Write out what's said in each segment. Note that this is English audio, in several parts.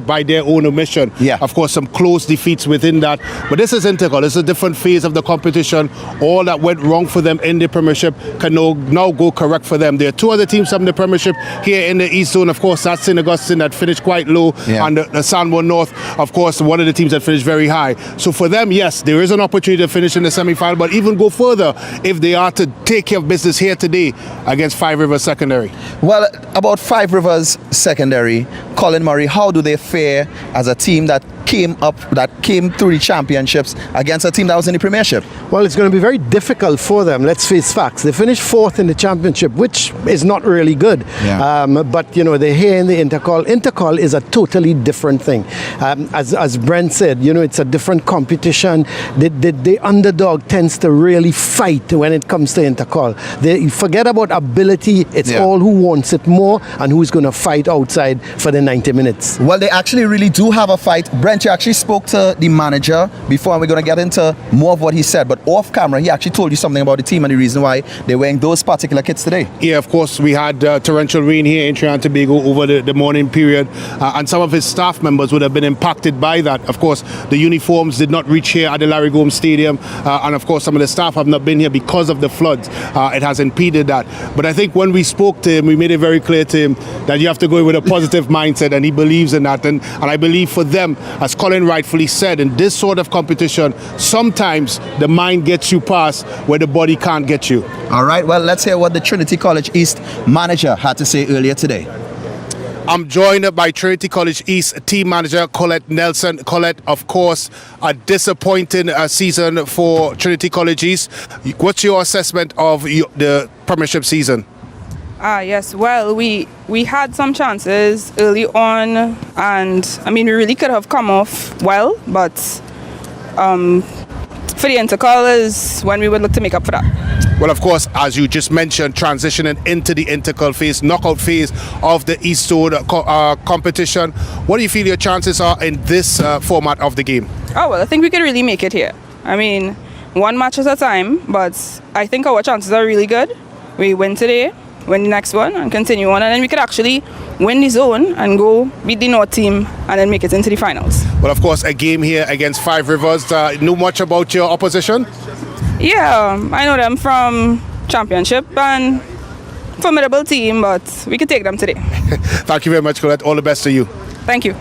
by their own omission. Yeah. Of course, some close defeats within that. But this is Intercol. It's a different phase of the competition. All that went wrong for them in the Premiership can now go correct for them. There are two other teams from the Premiership here in the East Zone. Of course, that's St. Augustine that finished quite low. Yeah. And the Sanborn North, of course, one of the teams that finished very high. So for them, yes, there is an opportunity to finish in the semi-final, but even go further if they are to take care of business here today against Five Rivers Secondary. Well, about Five Rivers Secondary, Colin Murray, how do they fare as a team that came through the championships against a team that was in the Premiership? Well, it's going to be very difficult for them. Let's face facts. They finished fourth in the championship, which is not really good. Yeah. But, you know, they're here in the Intercol. Intercol is a totally different thing. As Brent said, you know, it's a different competition. The underdog tends to really fight when it comes to Intercol. They forget about ability. It's all who wants it more and who's going to fight outside for the 90 minutes. Well, they actually really do have a fight. Brent, you actually spoke to the manager before, and we're going to get into more of what he said. But off camera, he actually told you something about the team and the reason why they're wearing those particular kits today. Yeah, of course, we had torrential rain here in Trinidad and Tobago over the morning period, and some of his staff members would have been impacted by that. Of course, the uniforms did not reach here at the Larry Gomes Stadium, and of course, some of the staff have not been here because of the floods. It has impeded that. But I think when we spoke to him, we made it very clear to him that you have to go in with a positive mindset, and he believes in that. And I believe for them, as Colin rightfully said, in this sort of competition, sometimes the mind gets you past where the body can't get you. All right, well, let's hear what the Trinity College East manager had to say earlier today. I'm joined by Trinity College East team manager Colette Nelson. Colette, of course, a disappointing season for Trinity College East. What's your assessment of the Premiership season? Yes, well, we had some chances early on, and I mean, we really could have come off well, but for the Intercol is when we would look to make up for that. Well, of course, as you just mentioned, transitioning into the Intercol phase, knockout phase of the East Zone competition. What do you feel your chances are in this format of the game? Oh, well, I think we could really make it here. I mean, one match at a time, but I think our chances are really good. We win today, win the next one, and continue on, and then we could actually win the zone and go beat the North team and then make it into the finals. Well, of course, a game here against Five Rivers. Know much about your opposition? Yeah, I know them from championship and formidable team, but we could take them today. Thank you very much, Colette. All the best to you. Thank you.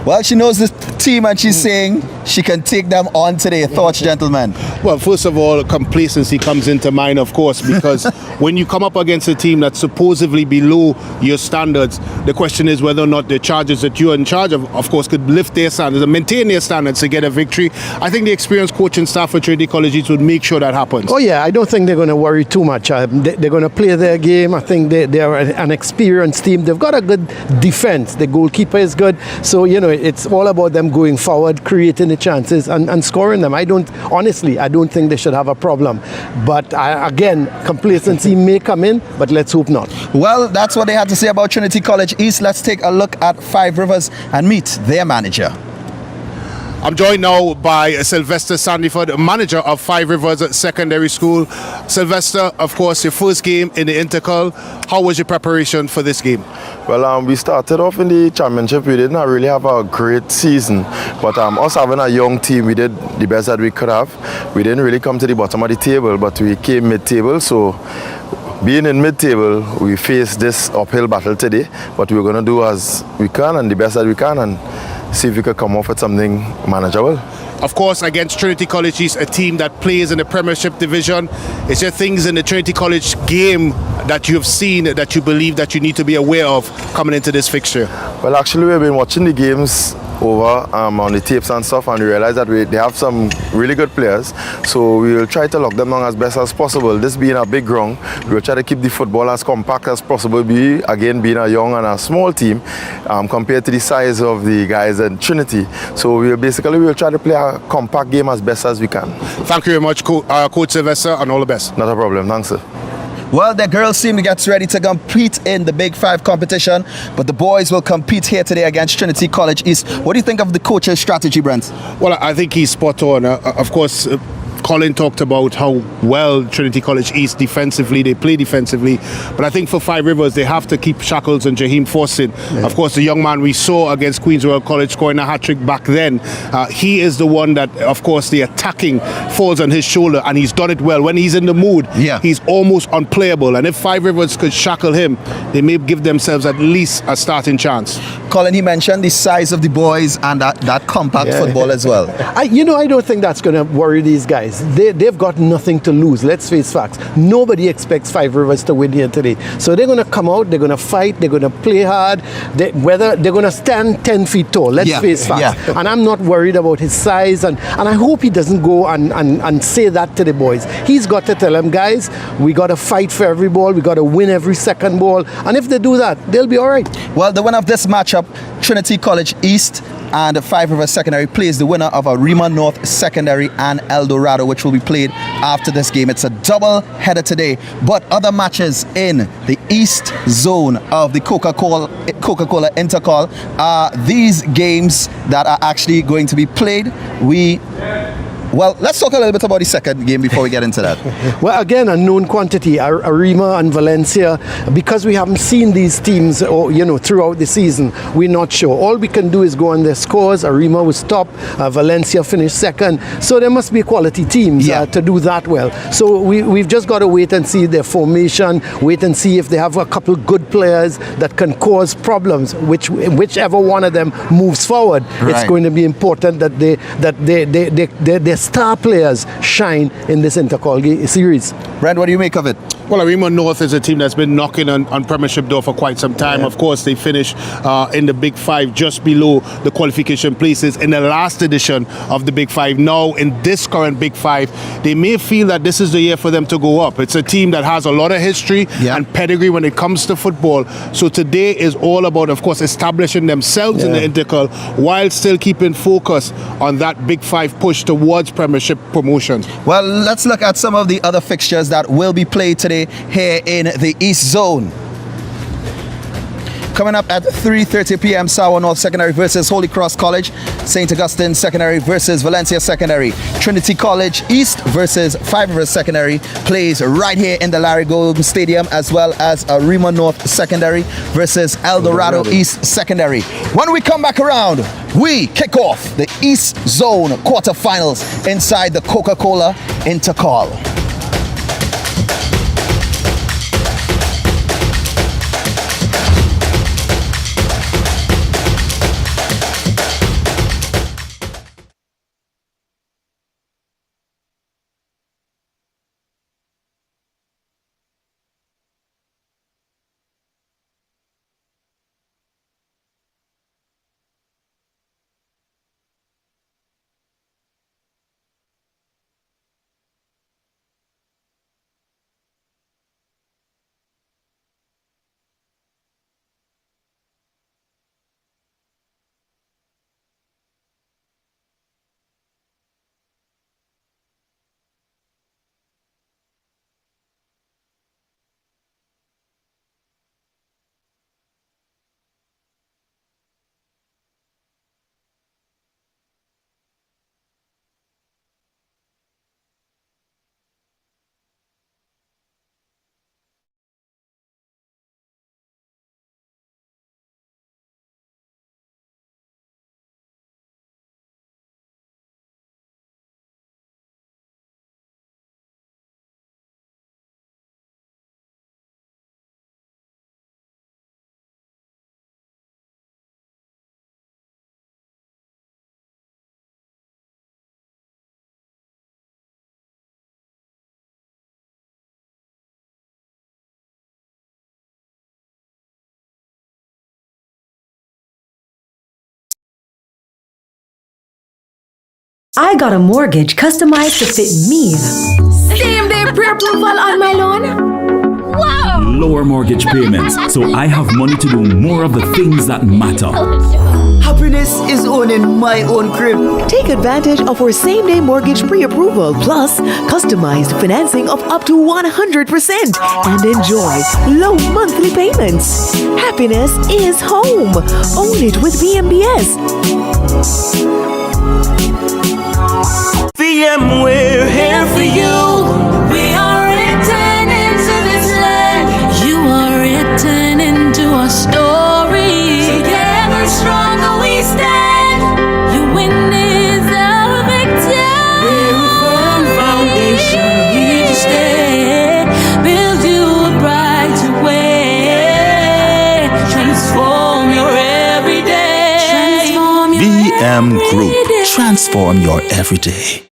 Well, she knows this team and she's saying she can take them on today. Thoughts, gentlemen? Well, first of all, complacency comes into mind, of course, because when you come up against a team that's supposedly below your standards, the question is whether or not the charges that you're in charge of course, could lift their standards and maintain their standards to get a victory. I think the experienced coaching staff for Trinity College East would make sure that happens. Oh yeah, I don't think they're going to worry too much. They're going to play their game. I think they are an experienced team. They've got a good defense. The goalkeeper is good. So, you know, it's all about them going forward, creating the chances and scoring them. I don't think they should have a problem. But again, complacency may come in, but let's hope not. Well, that's what they had to say about Trinity College East. Let's take a look at Five Rivers and meet their manager. I'm joined now by Sylvester Sandiford, manager of Five Rivers Secondary School. Sylvester, of course, your first game in the Intercol. How was your preparation for this game? Well, we started off in the championship. We didn't really have a great season, but us having a young team, we did the best that we could have. We didn't really come to the bottom of the table, but we came mid-table, so being in mid-table, we faced this uphill battle today, but we're going to do as we can and the best that we can and see if we could come off with something manageable. Of course, against Trinity College East, a team that plays in the Premiership division. Is there things in the Trinity College game that you have seen that you believe that you need to be aware of coming into this fixture? Well, actually, we've been watching the games over on the tapes and stuff, and we realize that they have some really good players, so we will try to lock them down as best as possible. This being a big ground, we will try to keep the football as compact as possible, again being a young and a small team compared to the size of the guys in Trinity. So we will try to play a compact game as best as we can. Thank you very much, Coach Sylvester, and all the best. Not a problem. Thanks, sir. Well, the girls team gets ready to compete in the Big Five competition, but the boys will compete here today against Trinity College East. What do you think of the coach's strategy, Brent? Well, I think he's spot on. Of course, Colin talked about how well Trinity College East defensively, they play defensively. But I think for Five Rivers, they have to keep Shackles and Jaheim Forsin. Yeah. Of course, the young man we saw against Queen's Royal College scoring a hat-trick back then, he is the one that, of course, the attacking falls on his shoulder, and he's done it well. When he's in the mood, he's almost unplayable. And if Five Rivers could shackle him, they may give themselves at least a starting chance. Colin, he mentioned the size of the boys and that compact football as well. I don't think that's going to worry these guys. They've got nothing to lose. Let's face facts. Nobody expects Five Rivers to win here today. So they're going to come out, they're going to fight, they're going to play hard. Whether they're going to stand 10 feet tall. Let's face facts. Yeah. And I'm not worried about his size. And I hope he doesn't go and say that to the boys. He's got to tell them, guys, we got to fight for every ball. We got to win every second ball. And if they do that, they'll be all right. Well, the winner of this matchup, Trinity College East and Five Rivers Secondary, plays the winner of Arima North Secondary and El Dorado, which will be played after this game. It's a double header today, but other matches in the East Zone of the Coca-Cola Intercol are these games that are actually going to be played. Well, let's talk a little bit about the second game before we get into that. Well, again, a known quantity, Arima and Valencia. Because we haven't seen these teams throughout the season, we're not sure. All we can do is go on their scores. Arima was top, Valencia finished second. So there must be quality teams to do that well. So we've just got to wait and see their formation, wait and see if they have a couple good players that can cause problems, whichever one of them moves forward. Right. It's going to be important that their star players shine in this Intercol series. Brent, what do you make of it? Well, Arima North is a team that's been knocking on Premiership door for quite some time. Yeah. Of course, they finished in the Big Five, just below the qualification places in the last edition of the Big Five. Now, in this current Big Five, they may feel that this is the year for them to go up. It's a team that has a lot of history and pedigree when it comes to football. So today is all about, of course, establishing themselves in the Intercol while still keeping focus on that Big Five push towards Premiership promotion. Well, let's look at some of the other fixtures that will be played today here in the East Zone. Coming up at 3:30 p.m. Sawa North Secondary versus Holy Cross College, St. Augustine Secondary versus Valencia Secondary, Trinity College East versus Five Rivers Secondary plays right here in the Larry Gold Stadium, as well as Arima North Secondary versus El Dorado East Secondary. When we come back around, we kick off the East Zone quarterfinals inside the Coca-Cola Intercol. I got a mortgage customized to fit me. Same day pre-approval on my loan? Wow! Lower mortgage payments, so I have money to do more of the things that matter. Happiness is owning my own crib. Take advantage of our same-day mortgage pre-approval plus customized financing of up to 100% and enjoy low monthly payments. Happiness is home. Own it with BMBS. VMware here for you. We are written into this land. You are written into our story. Together stronger we stand. You win is our victory. We're a firm foundation here to stay. Build you a brighter way. Transform your everyday. Transform your VM Group. Transform your everyday.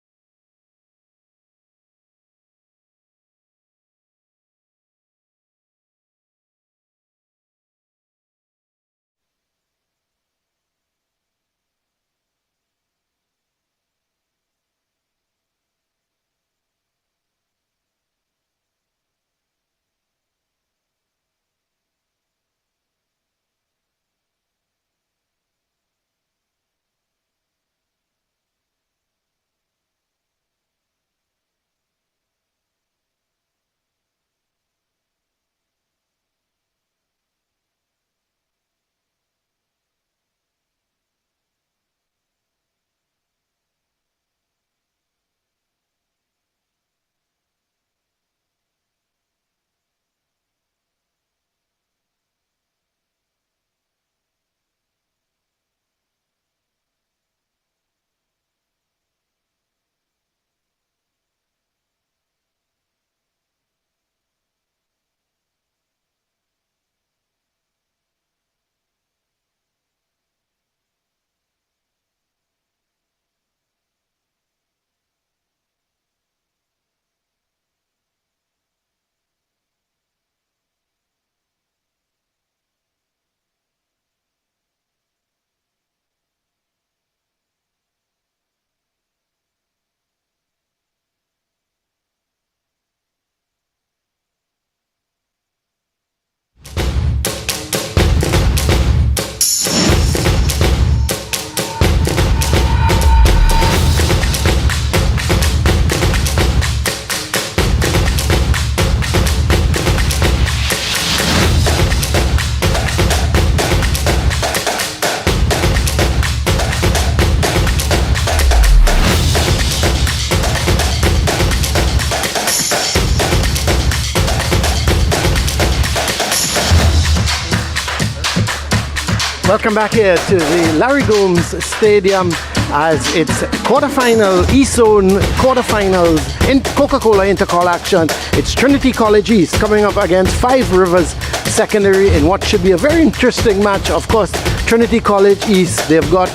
Welcome back here to the Larry Gomes Stadium as it's quarterfinal, East Zone quarterfinals in Coca-Cola Intercol action. It's Trinity College East coming up against Five Rivers Secondary in what should be a very interesting match. Of course, Trinity College East, they've got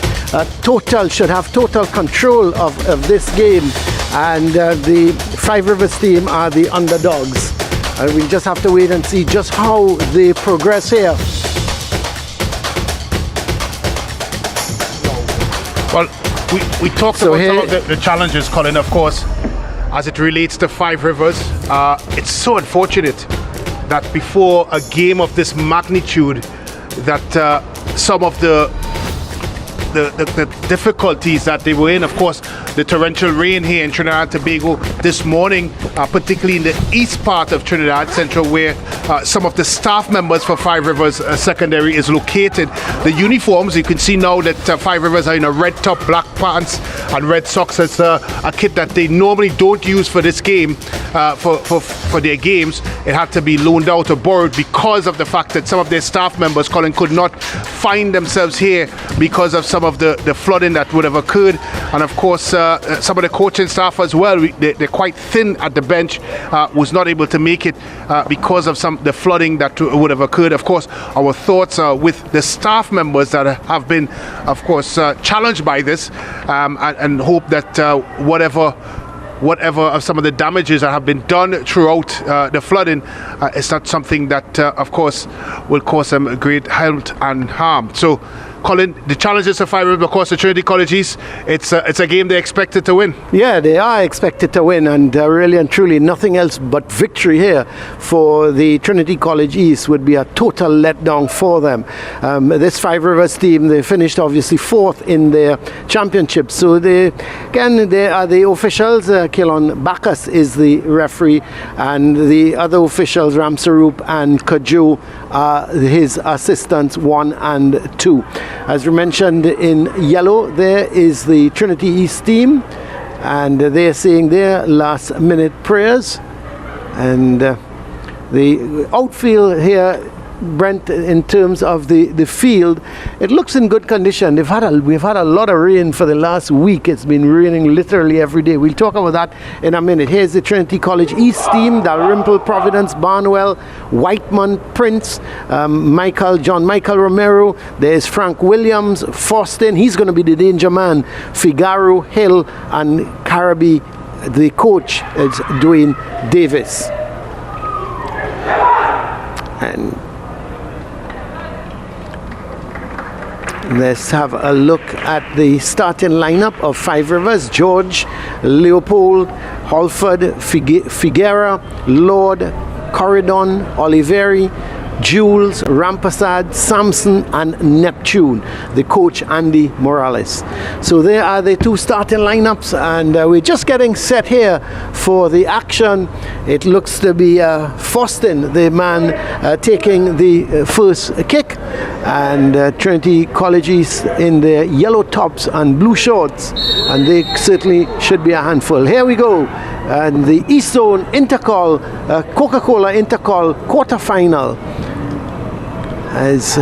should have total control of this game, and the Five Rivers team are the underdogs. We just have to wait and see just how they progress here. Well, we talked about some of the challenges, Colin, of course, as it relates to Five Rivers. It's so unfortunate that before a game of this magnitude that some of the difficulties that they were in, of course, the torrential rain here in Trinidad and Tobago this morning, particularly in the east part of Trinidad Central, where some of the staff members for Five Rivers Secondary is located. The uniforms, you can see now that Five Rivers are in a red top, black pants and red socks. It's a kit that they normally don't use for this game, for their games. It had to be loaned out or borrowed because of the fact that some of their staff members, Colin, could not find themselves here because of some of the flooding that would have occurred. And of course, some of the coaching staff as well, they're quite thin at the bench, was not able to make it because of the flooding that would have occurred. Of course, our thoughts are with the staff members that have been, of course, challenged by this, and hope that whatever of some of the damages that have been done throughout the flooding is not something that, of course, will cause them great health and harm. So, Colin, the challenges of Five Rivers, of course, the Trinity College East, it's a game they're expected to win. Yeah, they are expected to win, and really and truly nothing else but victory here for the Trinity College East would be a total letdown for them. This Five Rivers team, they finished obviously fourth in their championship. So they are the officials. Kilon Bacchus is the referee, and the other officials, Ramsarup and Kaju, are his assistants 1 and 2. As we mentioned, in yellow there is the Trinity East team, and they're saying their last minute prayers. And the outfield here, Brent, in terms of the field, it looks in good condition. We've had a lot of rain for the last week. It's been raining literally every day. We'll talk about that in a minute. Here's the Trinity College East team: Dalrymple, Providence, Barnwell, Whiteman, Prince, John Michael Romero. There's Frank Williams, Faustin. He's going to be the danger man. Figaro, Hill, and Caribbean. The coach is Dwayne Davis. And let's have a look at the starting lineup of Five Rivers: George, Leopold, Holford, Figuera, Lord, Corridon, Oliveri, Jules, Rampasad, Samson, and Neptune. The coach, Andy Morales. So there are the two starting lineups, and we're just getting set here for the action. It looks to be Faustin, the man taking the first kick, and Trinity College East in their yellow tops and blue shorts, and they certainly should be a handful. Here we go. And the East Zone Intercol, Coca-Cola Intercol quarterfinal, as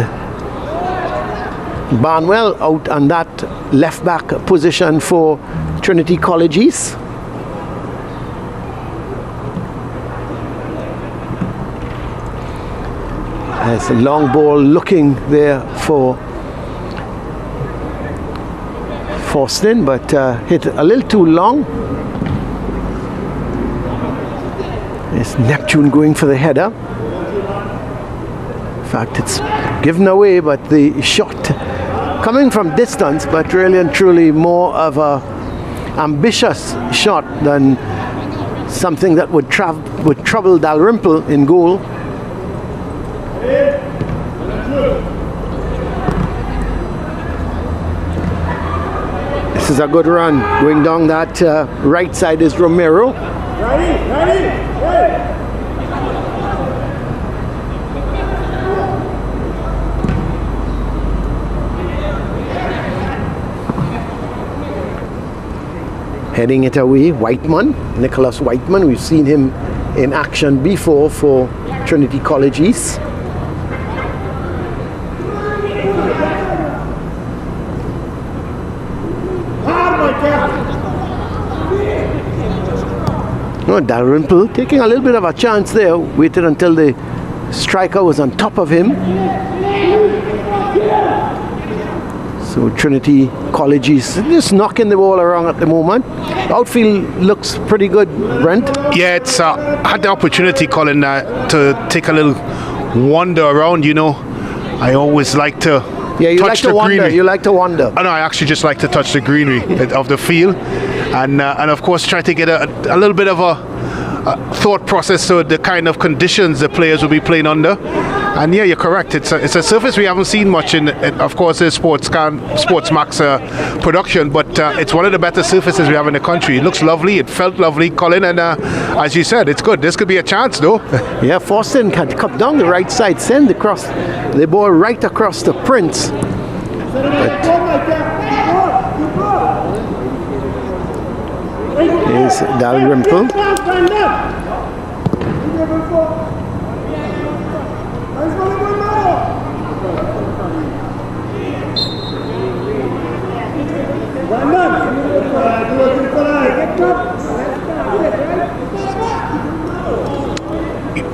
Barnwell out on that left back position for Trinity College East. As a long ball looking there for Faustin, but hit a little too long. It's Neptune going for the header. In fact, it's given away, but the shot coming from distance, but really and truly more of a ambitious shot than something that would trouble Dalrymple in goal. This is a good run. Going down that right side is Romero. Heading it away, Whiteman, Nicholas Whiteman. We've seen him in action before for Trinity College East. No, Dalrymple taking a little bit of a chance there. Waited until the striker was on top of him. So Trinity College is just knocking the ball around at the moment. Outfield looks pretty good, Brent. Yeah, it's I had the opportunity, Colin, to take a little wander around. You know, I always like to touch the greenery. You like to wander. Oh, no, I actually just like to touch the greenery of the field, and of course try to get a little bit of a thought process to the kind of conditions the players will be playing under. And yeah, you're correct. It's a surface we haven't seen much in of course, the SportsMax production, but it's one of the better surfaces we have in the country. It looks lovely. It felt lovely, Colin, and as you said, it's good. This could be a chance, though. Yeah, Faustin can come down the right side, send across the ball right across the Prince. Here's Dalrymple.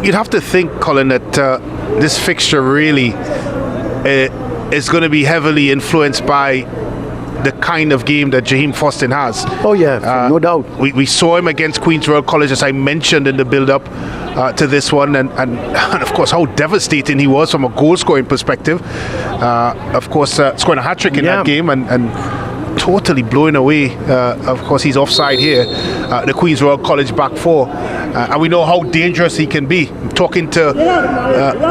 You'd have to think, Colin, that this fixture really is going to be heavily influenced by the kind of game that Jaheim Faustin has. Oh yeah, no doubt. We saw him against Queen's Royal College, as I mentioned in the build-up to this one, and of course how devastating he was from a goal-scoring perspective. Of course, scoring a hat-trick in that game and totally blowing away. Of course, he's offside here. The Queen's Royal College back four, and we know how dangerous he can be. Talking to,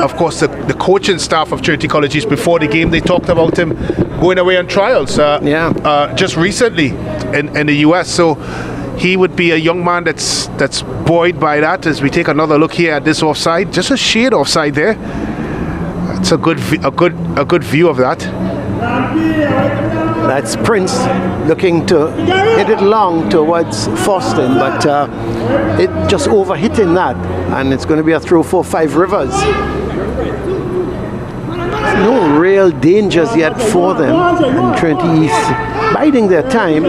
of course, the coaching staff of Trinity College East before the game, they talked about him going away on trials. Just recently in the US. So he would be a young man that's buoyed by that. As we take another look here at this offside, just a shade offside there. It's a good view of that. And It's Prince looking to hit it long towards Foston, but it just overhitting that, and it's going to be a throw for Five Rivers. No real dangers yet for them, and Trinity East biding their time.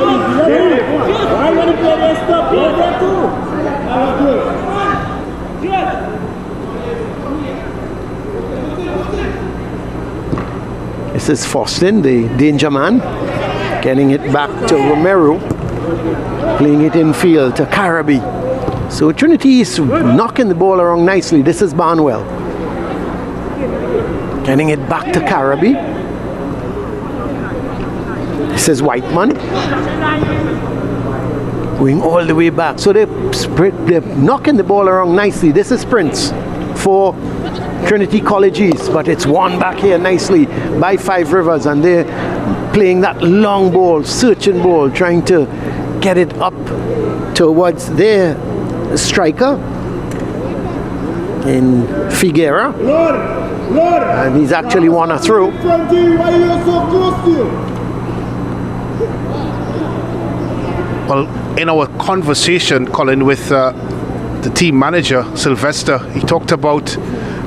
This is Foston, the danger man, getting it back to Romero, playing it in field to Caraby. So Trinity East knocking the ball around nicely. This is Barnwell. Getting it back to Caraby. This is Whiteman. Going all the way back. So they're knocking the ball around nicely. This is Prince for Trinity College East, but it's won back here nicely by Five Rivers, and they're playing that long ball, searching ball, trying to get it up towards their striker in Figuera. And he's actually won a throw. Well, in our conversation, Colin, with the team manager, Sylvester, he talked about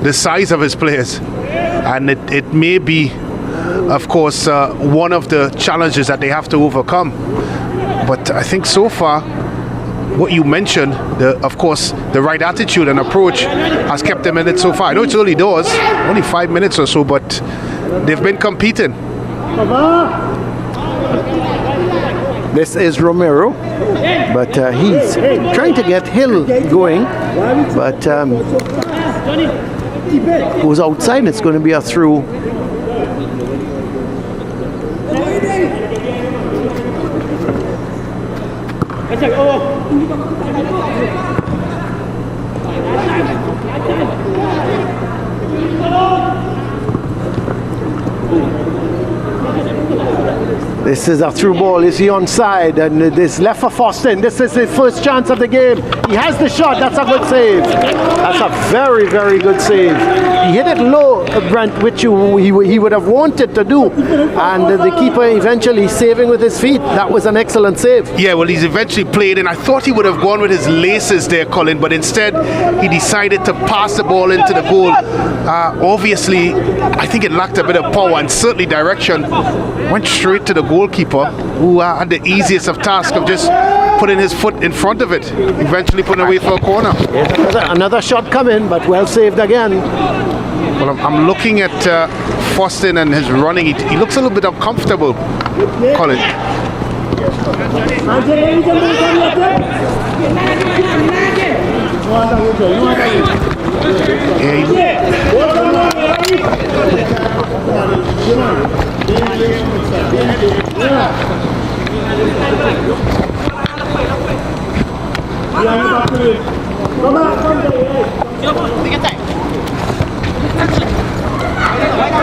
the size of his players. And it may be, of course, one of the challenges that they have to overcome. But I think so far, what you mentioned, of course, the right attitude and approach has kept them in it so far. I know it's early doors, only 5 minutes or so, but they've been competing. This is Romero, but he's trying to get Hill going, but goes outside. It's going to be a through. This is a through ball. Is he onside? And this left for Foston. This is his first chance of the game. He has the shot. That's a good save. That's a very, very good save. He hit it low, Brent, which he would have wanted to do. And the keeper eventually saving with his feet. That was an excellent save. Yeah, well, he's eventually played, and I thought he would have gone with his laces there, Colin, but instead he decided to pass the ball into the goal. Obviously, I think it lacked a bit of power and certainly direction. Went straight to the goalkeeper, who had the easiest of task of just putting his foot in front of it, eventually putting away for a corner. Another shot coming, but well saved again. Well, I'm looking at Foston and his running. He looks a little bit uncomfortable, Colin.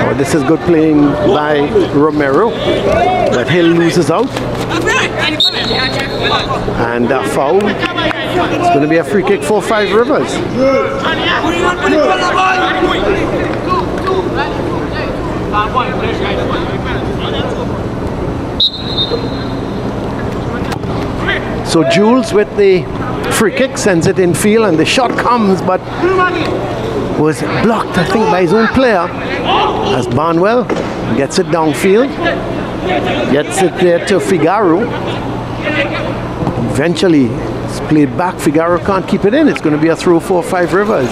Oh, this is good playing by Romero, but Hill loses out. And a foul. It's going to be a free kick for Five Rivers. So Jules with the free kick sends it in field, and the shot comes, but was blocked, I think, by his own player, as Barnwell gets it downfield, gets it there to Figaro. Eventually it's played back. Figaro can't keep it in. It's going to be a throw for Five Rivers.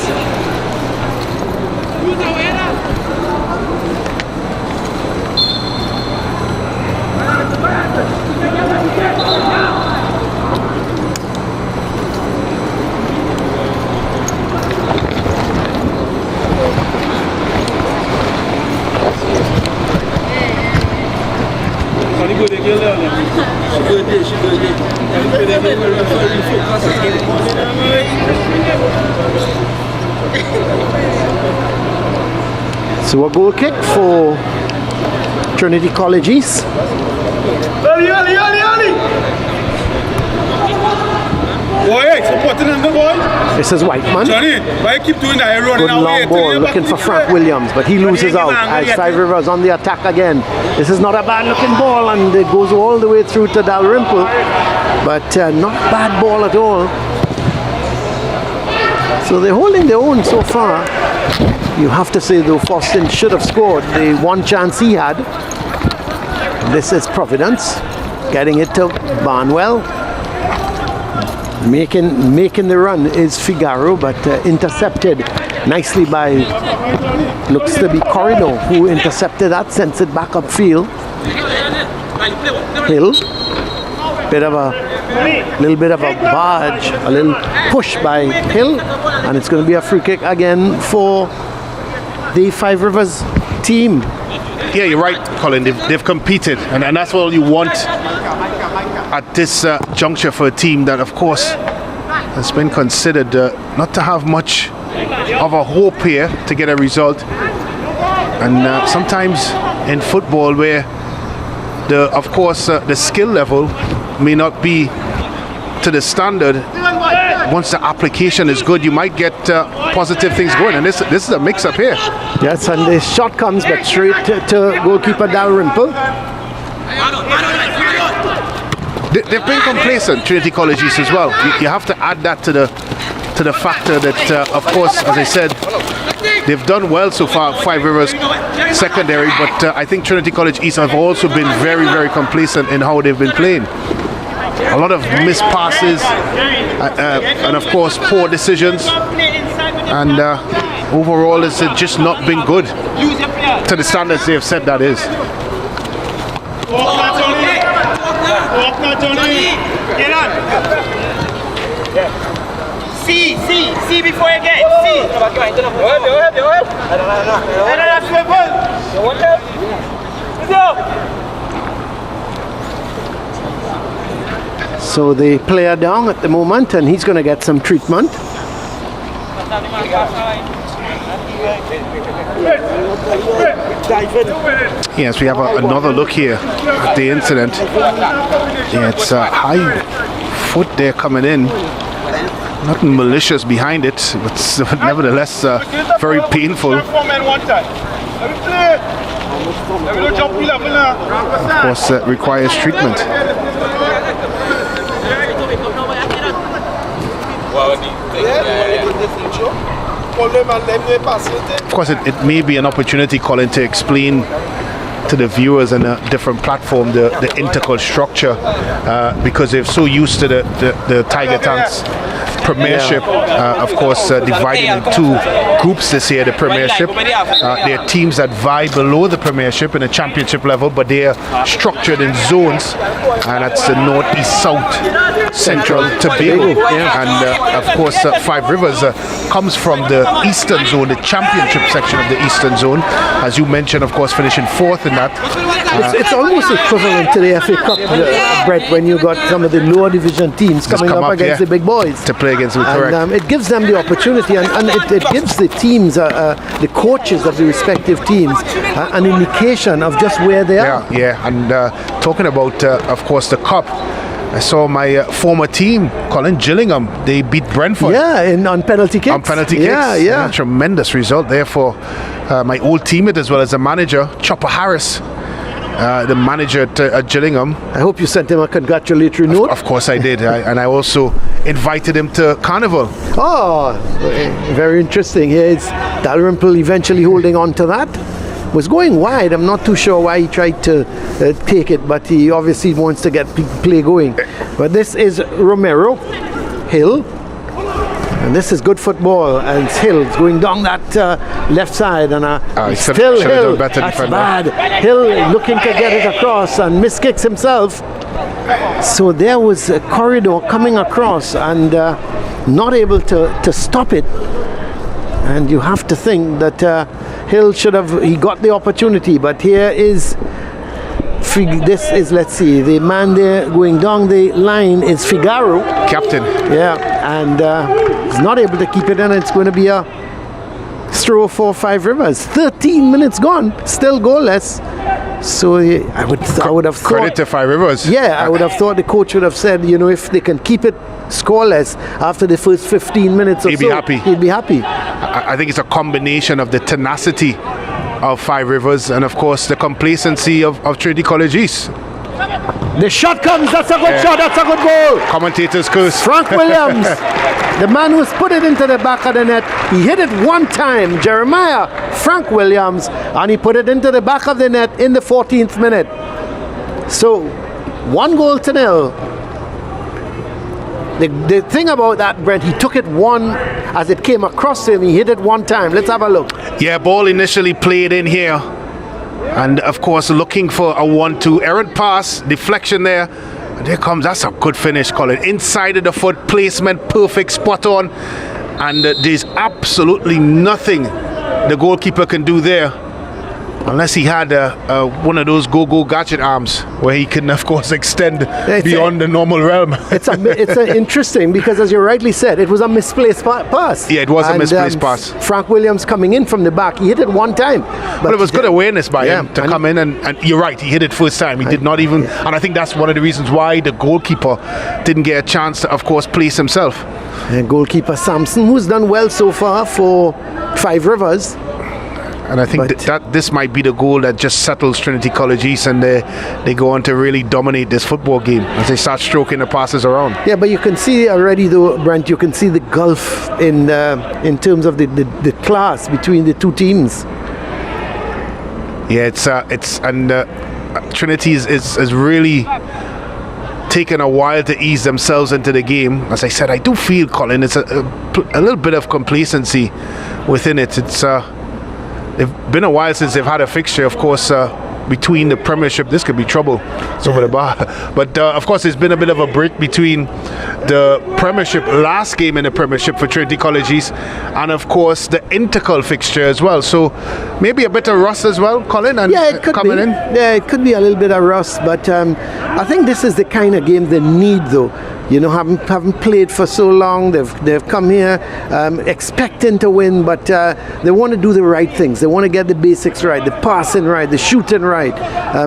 So a goal kick for Trinity College East. This is Whiteman. Johnny, why you keep doing that? Good long ball looking for Frank Williams, but he loses out as Five Rivers on the attack again. This is not a bad looking ball, and it goes all the way through to Dalrymple, but not bad ball at all. So they're holding their own so far. You have to say though, Faustin should have scored the one chance he had. This is Providence getting it to Barnwell. Making the run is Figaro, but intercepted nicely by, looks to be Corridor, who intercepted that, sends it back upfield. Hill, little bit of a barge, a little push by Hill, and it's going to be a free kick again for the Five Rivers team. Yeah, you're right, Colin. They've competed, and that's all you want at this juncture for a team that, of course, has been considered not to have much of a hope here to get a result. And sometimes in football, where the skill level may not be to the standard, once the application is good, you might get positive things going. And this is a mix-up here. Yes, and the shot comes back straight to goalkeeper Dalrymple. They've been complacent, Trinity College East as well. You have to add that to the factor that, of course, as I said, they've done well so far, Five Rivers secondary, but I think Trinity College East have also been very, very complacent in how they've been playing. A lot of missed passes and of course poor decisions, and overall it's just not been good to the standards they have set that is. See before you get So the player down at the moment, and he's going to get some treatment. Yes, we have another look here at the incident. Yeah, it's a high foot there coming in. Nothing malicious behind it, but nevertheless very painful. Of course, requires treatment. Of course, it may be an opportunity, Colin, to explain to the viewers on a different platform the Intercol structure, because they're so used to the Tiger Tanks Premiership, of course, divided into two groups this year. The Premiership, there are teams that vie below the Premiership in the Championship level, but they are structured in zones, and that's the North, East, South, Central, Tobago, and of course Five Rivers comes from the Eastern Zone, the Championship section of the Eastern Zone, as you mentioned, of course, finishing fourth in that. It's almost equivalent to the FA Cup, Brett, when you got some of the lower division teams coming up against the big boys to play against them. And it gives them the opportunity, and it gives the teams, the coaches of the respective teams, an indication of just where they are. Yeah, and talking about, of course, the cup. I saw my former team, Colin, Gillingham. They beat Brentford. Yeah, on penalty kicks. On penalty kicks. Yeah. Tremendous result there for my old teammate as well as the manager, Chopper Harris, the manager at Gillingham. I hope you sent him a congratulatory note. Of course I did. And I also invited him to Carnival. Oh, very interesting. Here it's Dalrymple eventually holding on to that. Was going wide. I'm not too sure why he tried to take it, but he obviously wants to get play going. But this is Romero, Hill, and this is good football. And it's Hill going down that left side, and still Hill. That's bad. Hill looking to get it across and miskicks himself. So there was a corridor coming across and not able to stop it. And you have to think that Hill should have, he got the opportunity, but here is, this is, let's see, the man there going down the line is Figaro. Captain. Yeah, and he's not able to keep it in. It's going to be a throw for Five Rivers. 13 minutes gone, still goalless. So I would have thought, credit to Five Rivers. Yeah, I would have thought the coach would have said, if they can keep it scoreless after the first 15 minutes or he'd be happy. He'd be happy. I think it's a combination of the tenacity of Five Rivers and of course the complacency of Trinity College East. The shot comes, that's a good shot, that's a good goal. Commentators curse. Frank Williams, the man who's put it into the back of the net, he hit it one time, Jeremiah Frank Williams, and he put it into the back of the net in the 14th minute. So 1-0. The thing about that, Brent, he took it one as it came across him, he hit it one time. Let's have a look. Yeah, ball initially played in here. And of course looking for a 1-2 errant pass, deflection there. And there comes, that's a good finish, Colin. Inside of the foot, placement perfect, spot on. And there's absolutely nothing the goalkeeper can do there. Unless he had one of those go-go gadget arms where he can, of course, extend beyond the normal realm. It's interesting because, as you rightly said, it was a misplaced pass. Yeah, it was a misplaced pass. Frank Williams coming in from the back, he hit it one time. But it was good awareness by him to come in, and you're right, he hit it first time. He did not even, and I think that's one of the reasons why the goalkeeper didn't get a chance to, of course, place himself. And goalkeeper Sampson, who's done well so far for Five Rivers. And I think that this might be the goal that just settles Trinity College East, and they go on to really dominate this football game as they start stroking the passes around. Yeah, but you can see already, though, Brent, you can see the gulf in terms of the class between the two teams. Yeah, Trinity is really taken a while to ease themselves into the game. As I said, I do feel, Colin, it's a little bit of complacency within it. It's been a while since they've had a fixture, of course, between the Premiership. This could be trouble. It's over the bar. But, of course, there's been a bit of a break between the Premiership, last game in the Premiership for Trinity College East, and, of course, the Intercol fixture as well. So maybe a bit of rust as well, Colin, and it could coming be. in. Yeah, it could be a little bit of rust, but I think this is the kind of game they need, though. Haven't played for so long. They've come here expecting to win, but they want to do the right things. They want to get the basics right, the passing right, the shooting right,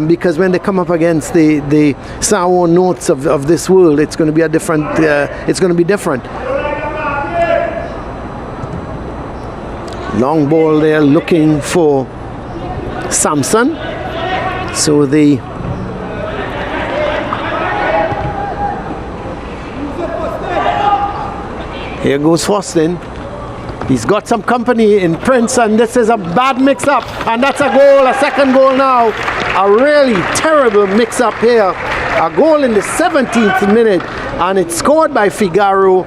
because when they come up against the sour notes of this world, it's going to be a different. It's going to be different. Long ball there, looking for Sampson. So here goes Fostin. He's got some company in Prince, and this is a bad mix-up, and that's a goal, a second goal now. A really terrible mix-up here. A goal in the 17th minute, and it's scored by Figaro.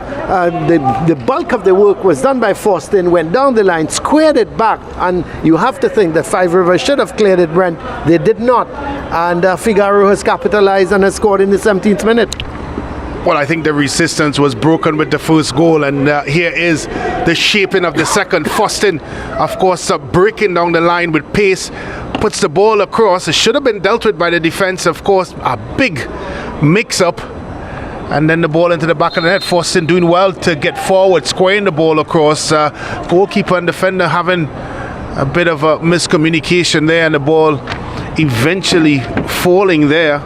The bulk of the work was done by Fostin, went down the line, squared it back, and you have to think that Five Rivers should have cleared it, Brent. They did not, and Figaro has capitalized and has scored in the 17th minute. Well, I think the resistance was broken with the first goal, and here is the shaping of the second. Fostin, of course, breaking down the line with pace, puts the ball across. It should have been dealt with by the defense, of course. A big mix-up, and then the ball into the back of the net. Fostin doing well to get forward, squaring the ball across. Goalkeeper and defender having a bit of a miscommunication there, and the ball eventually falling there.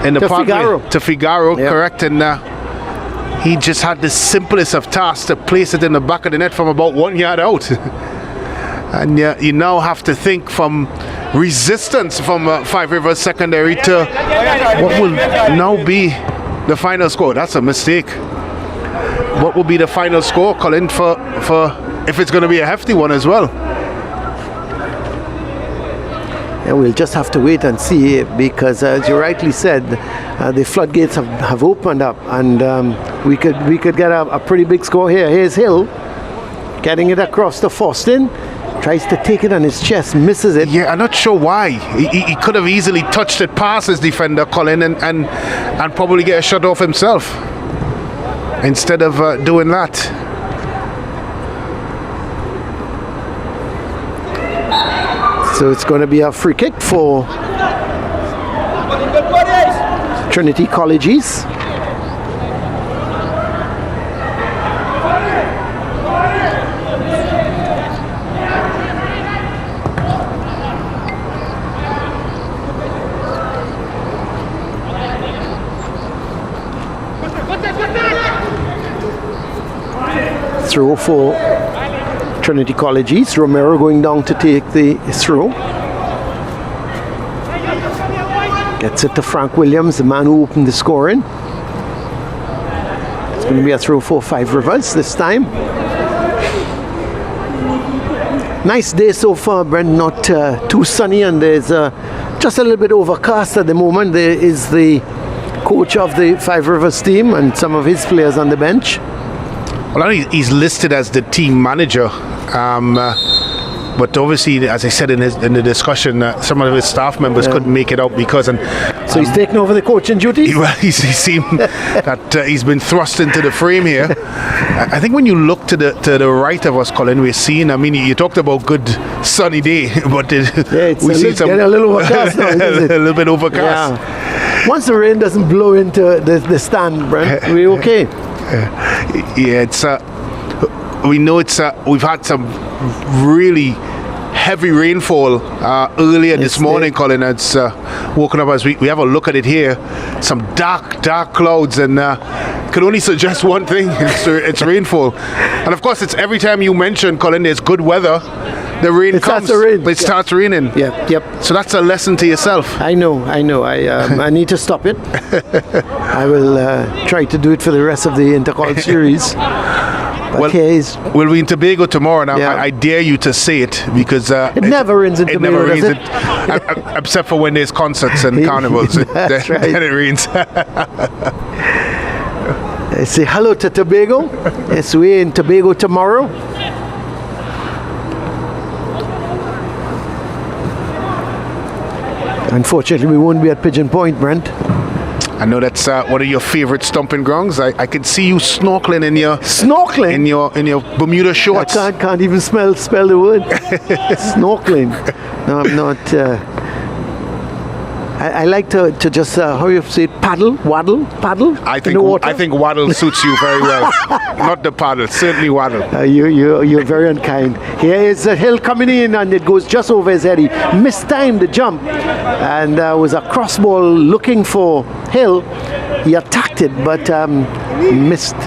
In the to Figaro, yep. Correct, and he just had the simplest of tasks to place it in the back of the net from about 1 yard out. And you now have to think from resistance from Five Rivers secondary to what will now be the final score. That's a mistake. What will be the final score, Colin, for if it's going to be a hefty one as well? And we'll just have to wait and see, because as you rightly said, the floodgates have opened up, and we could get a pretty big score here. Here's Hill getting it across to Fostin, tries to take it on his chest, misses it. Yeah, I'm not sure why. He could have easily touched it past his defender, Colin, and probably get a shot off himself instead of doing that. So it's going to be a free kick for Trinity College East. throw for Trinity College East. Romero going down to take the throw. Gets it to Frank Williams, the man who opened the scoring. It's going to be a throw for Five Rivers this time. Nice day so far, Brent. Not too sunny, and there's just a little bit overcast at the moment. There is the coach of the Five Rivers team and some of his players on the bench. Well, he's listed as the team manager, but obviously, as I said in the discussion, some of his staff members couldn't make it out because. So he's taken over the coaching duties? He seemed that he's been thrust into the frame here. I think when you look to the right of us, Colin, we're seeing. I mean, you talked about good sunny day, but we see some a little overcast now, a little bit overcast. Yeah. Once the rain doesn't blow into the stand, Brent, we're okay. Yeah, it's. We know it's. We've had some really heavy rainfall earlier this morning, Colin. It's woken up as we have a look at it here. Some dark clouds, and can only suggest one thing: it's rainfall. And of course, it's every time you mention, Colin, there's good weather. The rain comes. It starts raining. Yep. So that's a lesson to yourself. I know. I need to stop it. I will try to do it for the rest of the Intercol series. We'll be in Tobago tomorrow, and I dare you to say it because it never rains in Tobago. Never rains except for when there's concerts and carnivals. That's right. Then it rains. I say hello to Tobago. Yes, we're in Tobago tomorrow. Unfortunately, we won't be at Pigeon Point, Brent. I know that's one of your favorite stomping grounds. I can see you snorkeling in your in your Bermuda shorts. I can't even spell the word. Snorkeling. No, I'm not. I like to just how you say it, waddle. I think waddle suits you very well. Not the paddle, certainly waddle. You're very unkind. Here is a hill coming in, and it goes just over his head. He mistimed the jump, and was a cross ball looking for Hill. He attacked it, but missed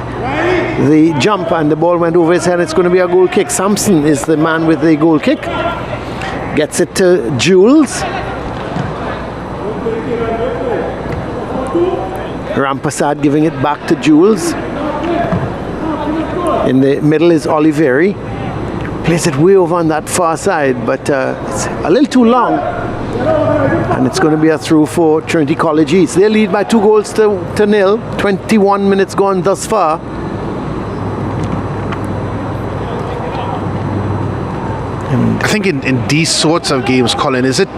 the jump, and the ball went over his head. It's going to be a goal kick. Sampson is the man with the goal kick. Gets it to Jules. Rampasad giving it back to Jules. In the middle is Oliveri. Plays it way over on that far side, but it's a little too long. And it's going to be a through for Trinity College East. They lead by 2 goals to nil. 21 minutes gone thus far. I think in these sorts of games, Colin, is it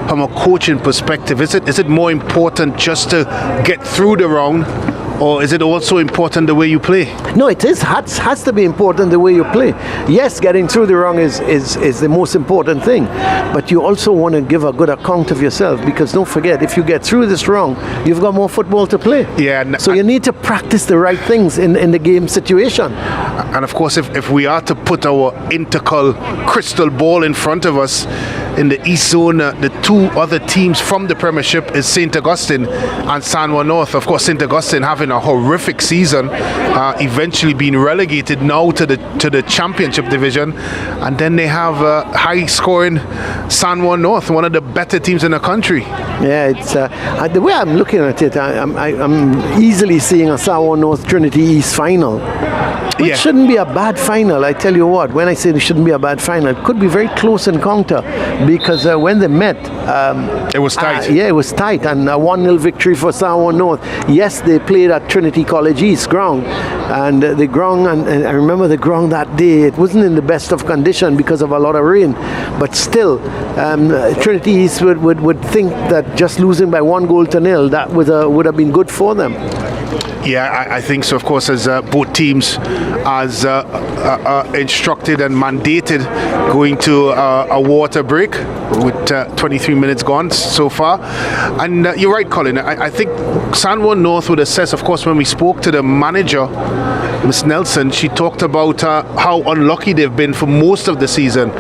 from a coaching perspective, is it more important just to get through the round, or is it also important the way you play? No, it has to be important the way you play. Yes, getting through the round is the most important thing, but you also want to give a good account of yourself, because don't forget, if you get through this round, you've got more football to play. Yeah. So you need to practice the right things in the game situation. And of course, if we are to put our Intercol crystal ball in front of us, in the East Zone, the 2 other teams from the Premiership is St. Augustine and San Juan North. Of course, St. Augustine having a horrific season, eventually being relegated now to the Championship division, and then they have high-scoring San Juan North, one of the better teams in the country. Yeah, it's the way I'm looking at it, I'm easily seeing a San Juan North Trinity East final. It shouldn't be a bad final. I tell you what, when I say it shouldn't be a bad final, it could be very close encounter, because when they met, it was tight. It was tight, and a 1-0 victory for San Juan North. Yes, they played at Trinity College East ground, and the ground, and I remember the ground that day, it wasn't in the best of condition because of a lot of rain, but still, Trinity East would think that just losing by 1 goal to nil, that would have been good for them. Yeah, I think so. Of course, as both teams as instructed and mandated going to a water break with 23 minutes gone so far. And you're right, Colin. I think San Juan North would assess, of course, when we spoke to the manager, Miss Nelson, she talked about how unlucky they've been for most of the season.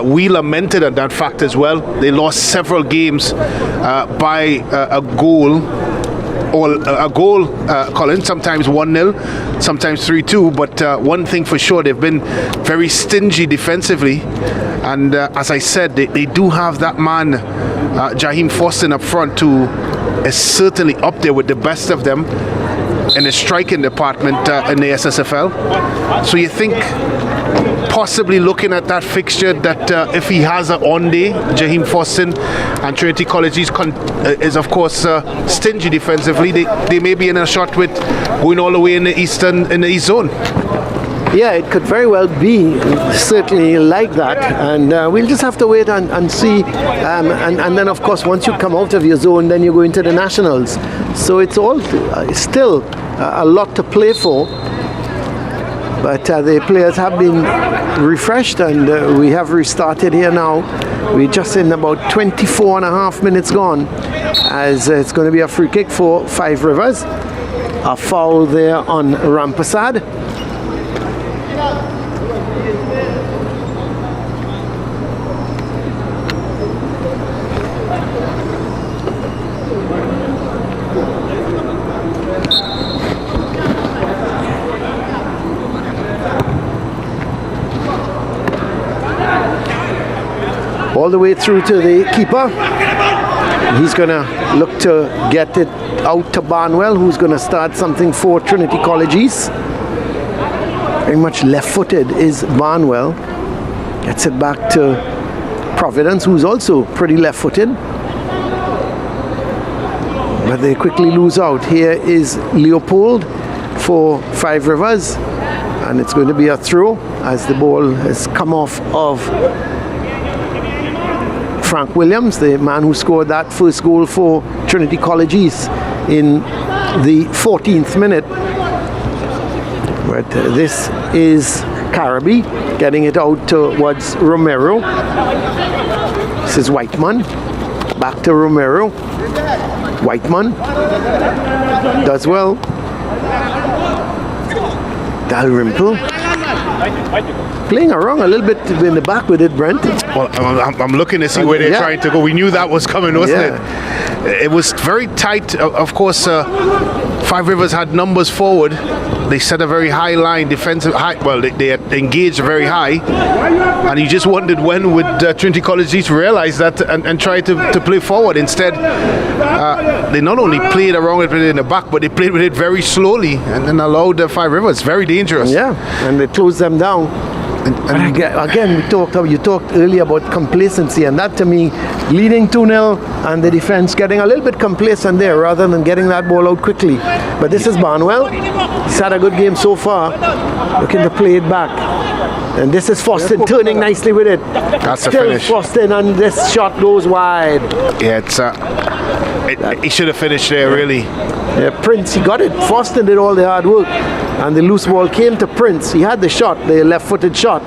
We lamented at that fact as well. They lost several games by a goal. a goal, Colin, sometimes 1-0, sometimes 3-2, but one thing for sure, they've been very stingy defensively, and as I said, they do have that man, Jaheim Foston up front, who is certainly up there with the best of them in the striking department in the SSFL. So you think possibly looking at that fixture that if he has an on day, Jaheim Foston, and Trinity College is of course stingy defensively, they may be in a shot with going all the way in the east zone. Yeah, it could very well be certainly like that, and we'll just have to wait and see, and then of course once you come out of your zone, then you go into the nationals, so it's all still a lot to play for, but the players have been refreshed, and we have restarted here now. We're just in about 24 and a half minutes gone, as it's going to be a free kick for Five Rivers. A foul there on Rampasad. All the way through to the keeper. He's going to look to get it out to Barnwell, who's going to start something for Trinity College East. Very much left-footed is Barnwell. Gets it back to Providence, who's also pretty left-footed. But they quickly lose out. Here is Leopold for Five Rivers. And it's going to be a throw as the ball has come off of Frank Williams, the man who scored that first goal for Trinity College East in the 14th minute. But this is Carabby getting it out towards Romero. This is Whiteman. Back to Romero. Whiteman does well. Dalrymple playing around a little bit in the back with it, Brent. Well, I'm looking to see where they're trying to go. We knew that was coming, wasn't it? It was very tight. Of course, Five Rivers had numbers forward. They set a very high line, defensive high. Well, they engaged very high, and you just wondered when would Trinity College East realize that and try to play forward. Instead, they not only played around with it in the back, but they played with it very slowly and then allowed the Five Rivers. Very dangerous. Yeah, and they closed them down. And again, you talked earlier about complacency, and that to me, leading 2-0 and the defense getting a little bit complacent there rather than getting that ball out quickly. But this is Barnwell. He's had a good game so far, looking to play it back. And this is Foston turning nicely with it. That's a Still finish. Foston, and this shot goes wide. Yeah, he should have finished there, really. Yeah, Prince, he got it. Foston did all the hard work, and the loose ball came to Prince. He had the shot, the left-footed shot,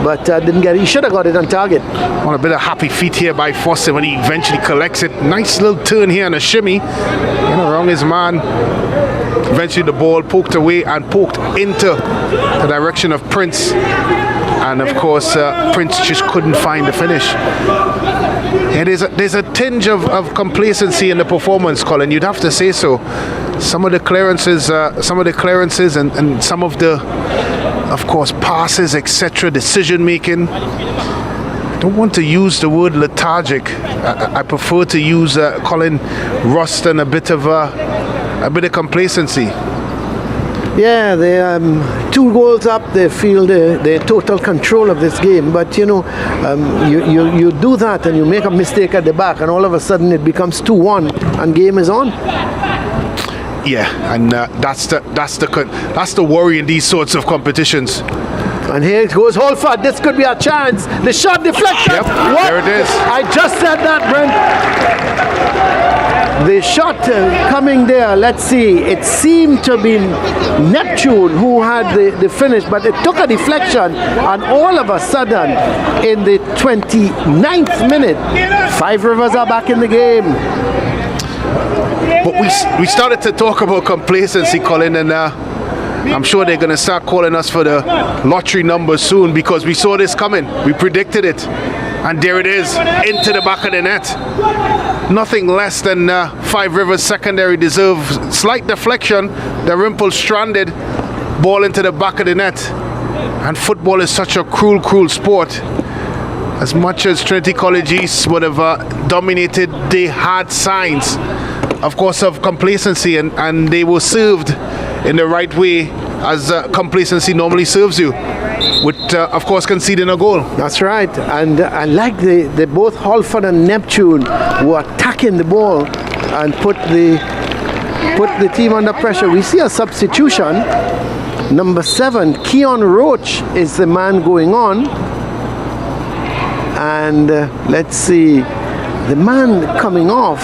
but didn't get it. He should have got it on target. On a bit of happy feet here by Foston when he eventually collects it. Nice little turn here and a shimmy. Around his man. Eventually the ball poked away and poked into the direction of Prince. And of course, Prince just couldn't find the finish. Yeah, there's a tinge of complacency in the performance, Colin. You'd have to say so. Some of the clearances and some of the, of course, passes, etc., decision making. I don't want to use the word lethargic. I prefer to use, Colin, rust and a bit of complacency. Yeah, they 2 goals up. They feel the total control of this game. But you do that and you make a mistake at the back, and all of a sudden it becomes 2-1 and game is on. Yeah, and that's the worry in these sorts of competitions. And here it goes Holford. This could be a chance. The shot deflection. Yep, what? there it is. I just said that, Brent. The shot coming there, let's see, it seemed to be Neptune who had the finish, but it took a deflection, and all of a sudden, in the 29th minute, Five Rivers are back in the game. But we started to talk about complacency, Colin, and I'm sure they're going to start calling us for the lottery numbers soon, because we saw this coming. We predicted it, and there it is, into the back of the net. nothing less than Five Rivers Secondary deserve. Slight deflection, the Rimple stranded, ball into the back of the net. And football is such a cruel sport. As much as Trinity College East would have dominated, they had signs, of course, of complacency, and they were served in the right way, as complacency normally serves you, with, of course, conceding a goal. That's right. And I like the both Halford and Neptune were attacking the ball and put the team under pressure. We see a substitution. Number 7, Keon Roach is the man going on. And let's see, the man coming off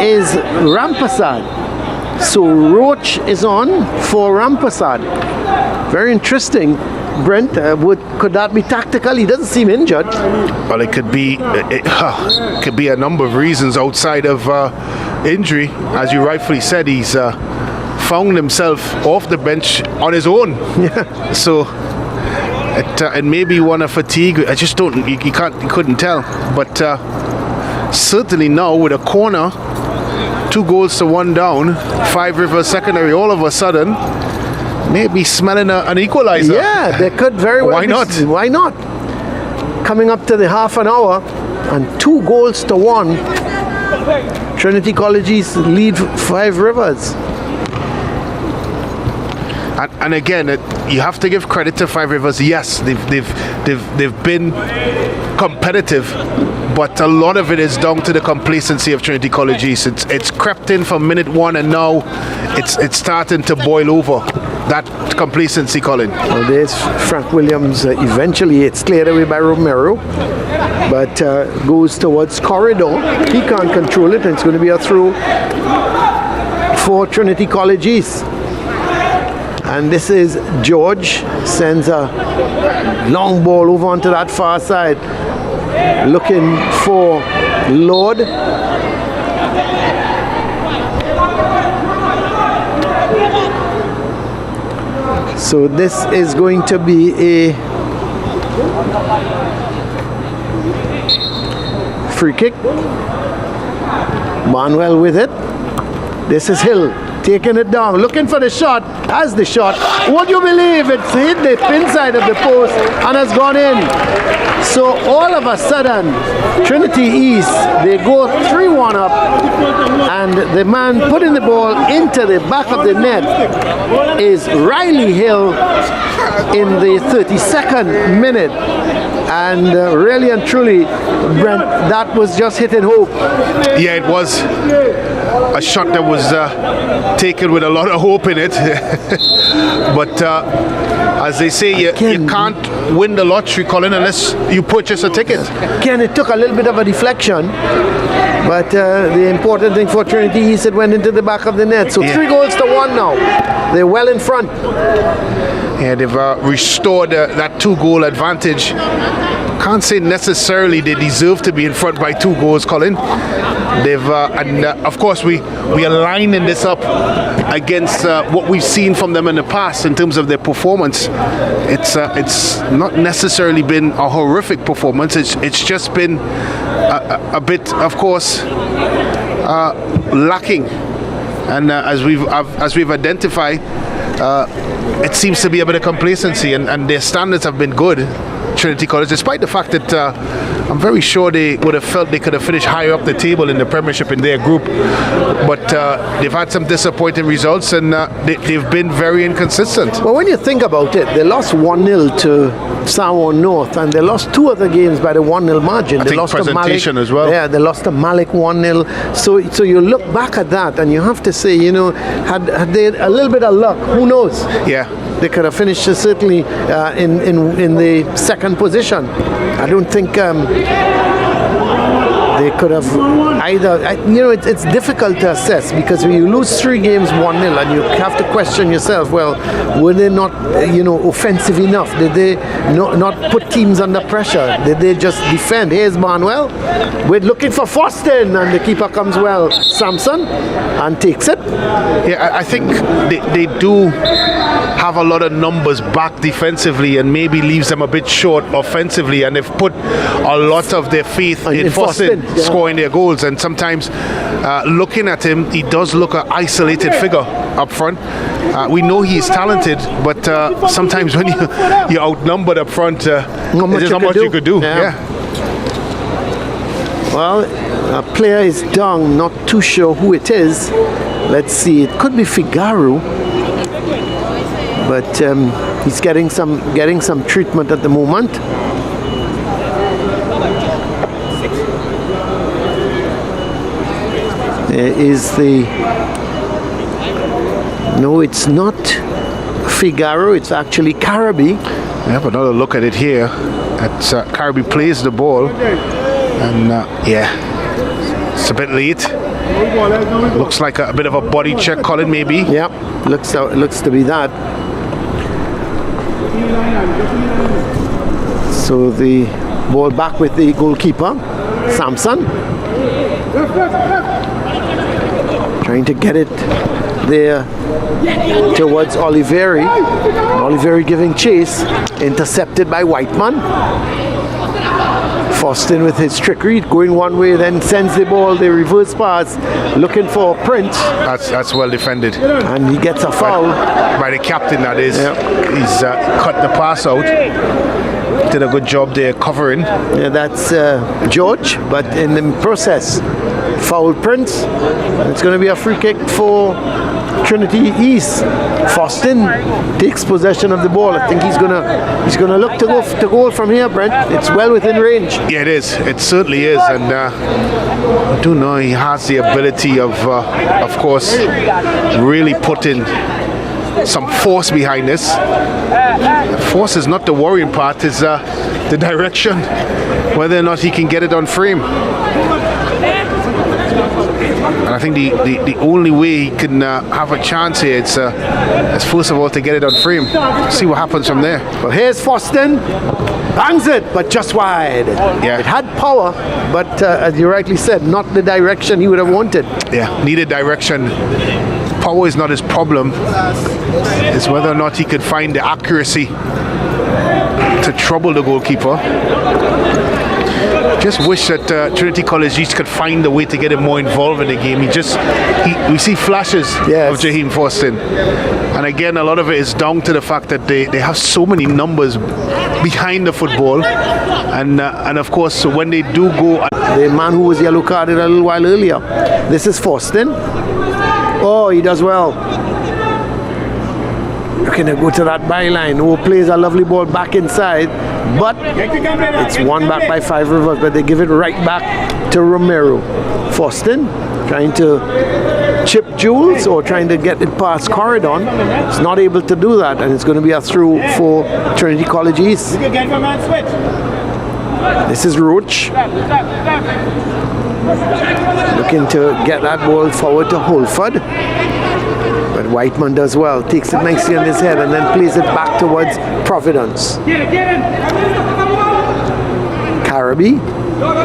is Rampasad. So Roach is on for Rampasad. Very interesting. Brent, could that be tactical? He doesn't seem injured. Well, it could be. It could be a number of reasons outside of injury. As you rightfully said, he's found himself off the bench on his own. Yeah. So it may be one of fatigue. I just don't. You couldn't tell. But certainly now with a corner, 2 goals to 1 down, Five Rivers Secondary all of a sudden maybe smelling an equalizer. Yeah, they could very well. Why not? Why not? Coming up to the half an hour and 2 goals to 1. Trinity College East lead Five Rivers. And again, you have to give credit to Five Rivers. Yes, they've been competitive, but a lot of it is down to the complacency of Trinity College East. It's crept in from minute 1, and now it's starting to boil over. That complacency, Colin. Well, there's Frank Williams. Eventually, it's cleared away by Romero, but goes towards corridor. He can't control it, and it's going to be a throw for Trinity College East. And this is George, sends a long ball over onto that far side, looking for Lord. So this is going to be a free kick. Manuel with it. This is Hill taking it down, looking for the shot. Has the shot. Would you believe it's hit the pin side of the post and has gone in? So all of a sudden, Trinity East, they go 3-1 up, and the man putting the ball into the back of the net is Riley Hill in the 32nd minute. And really and truly, Brent, that was just hitting hope. Yeah, it was a shot that was taken with a lot of hope in it. But as they say, you can't win the lottery, Colin, unless you purchase a ticket. Ken, it took a little bit of a deflection, but the important thing for Trinity East, it went into the back of the net. So 3 goals to 1 now. They're well in front. Yeah, they've restored that 2-goal advantage. Can't say necessarily they deserve to be in front by 2 goals, Colin. They've and of course we are lining this up against what we've seen from them in the past in terms of their performance. It's not necessarily been a horrific performance. It's just been a bit, of course, lacking. And as we've identified, it seems to be a bit of complacency, and their standards have been good, Trinity College, despite the fact that I'm very sure they would have felt they could have finished higher up the table in the Premiership in their group. But they've had some disappointing results, and they've been very inconsistent. Well, when you think about it, they lost 1-0 to Sanborn North, and they lost 2 other games by the 1-0 margin. They lost presentation to Malik, as well. Yeah, they lost to Malik 1-0. So you look back at that, and you have to say, had they a little bit of luck, who knows? Yeah. They could have finished certainly in the second position. I don't think they could have either. It's difficult to assess, because when you lose 3 games 1-0, and you have to question yourself, well, were they not offensive enough? Did they not put teams under pressure? Did they just defend? Here's Manuel. We're looking for Foston, and the keeper comes well, Samson, and takes it. Yeah, I think they do have a lot of numbers back defensively, and maybe leaves them a bit short offensively, and they've put a lot of their faith in Foston. scoring their goals. And sometimes looking at him, he does look an isolated figure up front. We know he's talented, but sometimes when you're outnumbered up front, there's not much you could do. Yeah. Well, a player is down, not too sure who it is. Let's see, it could be Figaro, but he's getting some treatment at the moment. There is no, it's not Figaro, it's actually Carabby. We have another look at it here. Carabby plays the ball, and it's a bit late. Looks like a bit of a body check, Colin, maybe. Yep, looks to be that. So the ball back with the goalkeeper, Samson. Trying to get it there towards Oliveri. Oliveri giving chase, intercepted by Whiteman. Foston with his trickery, going one way, then sends the ball, the reverse pass, looking for Prince. That's well defended. And he gets a foul. By the captain, that is. Yep. He's cut the pass out. Did a good job there covering. Yeah, that's George, but in the process, foul Prince. It's going to be a free kick for Trinity East. Foston takes possession of the ball. I think he's gonna look to go to goal from here, Brent. It's well within range. Yeah, it is. It certainly is, and I do know he has the ability of course, really putting some force behind this. Force is not the worrying part; it's the direction, whether or not he can get it on frame. And I think the only way he can have a chance here is first of all to get it on frame. See what happens from there. Well, here's Foston. Bangs it, but just wide. Yeah. It had power, but as you rightly said, not the direction he would have wanted. Yeah, needed direction. Power is not his problem. It's whether or not he could find the accuracy to trouble the goalkeeper. Just wish that Trinity College East could find a way to get him more involved in the game. We see flashes of Jaheim Foston, and again, a lot of it is down to the fact that they have so many numbers behind the football, and of course, when they do go, the man who was yellow carded a little while earlier. This is Foston. Oh, he does well. Looking to go to that byline. Who plays a lovely ball back inside, but it's won back by Five Rivers, but they give it right back to Romero. Foston trying to chip Jules or trying to get it past Corridon. It's not able to do that, and it's going to be a through for Trinity College East. This is Roach. Looking to get that ball forward to Holford. But Whiteman does well, takes it nicely on his head and then plays it back towards Providence. Carabby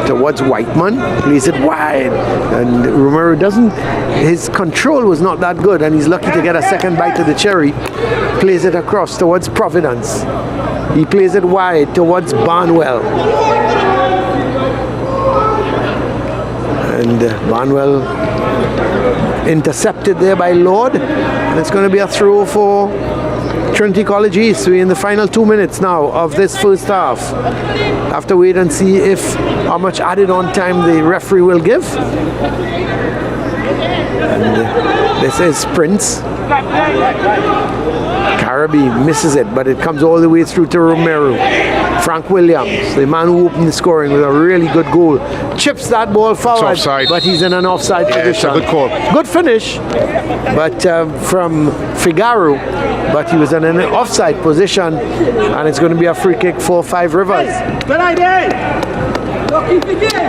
towards Whiteman, plays it wide, and Romero his control was not that good, and he's lucky to get a second bite of the cherry. Plays it across towards Providence. He plays it wide towards Barnwell. And Barnwell intercepted there by Lord, and it's going to be a throw for Trinity College East. We're in the final 2 minutes now of this first half. Have to wait and see how much added on time the referee will give. And this is Prince. Carabby misses it, but it comes all the way through to Romero. Frank Williams, the man who opened the scoring with a really good goal, chips that ball forward, but he's in an offside position. It's a good call. Good finish, but from Figaro, but he was in an offside position, and it's going to be a free kick for Five Rivers. Good idea.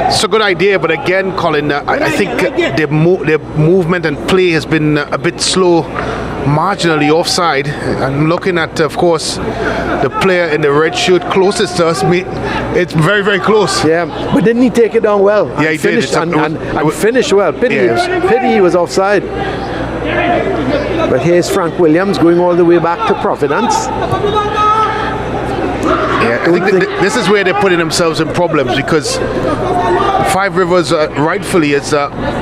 It's a good idea, but again, Colin, I think their movement and play has been a bit slow, marginally offside. I'm looking at, of course, the player in the red shirt closest to us. It's very, very close. Yeah, but didn't he take it down well? Yeah, he finished, did. And finished well. Pity he was offside. But here's Frank Williams going all the way back to Providence. Yeah, I think this is where they're putting themselves in problems because Five Rivers rightfully is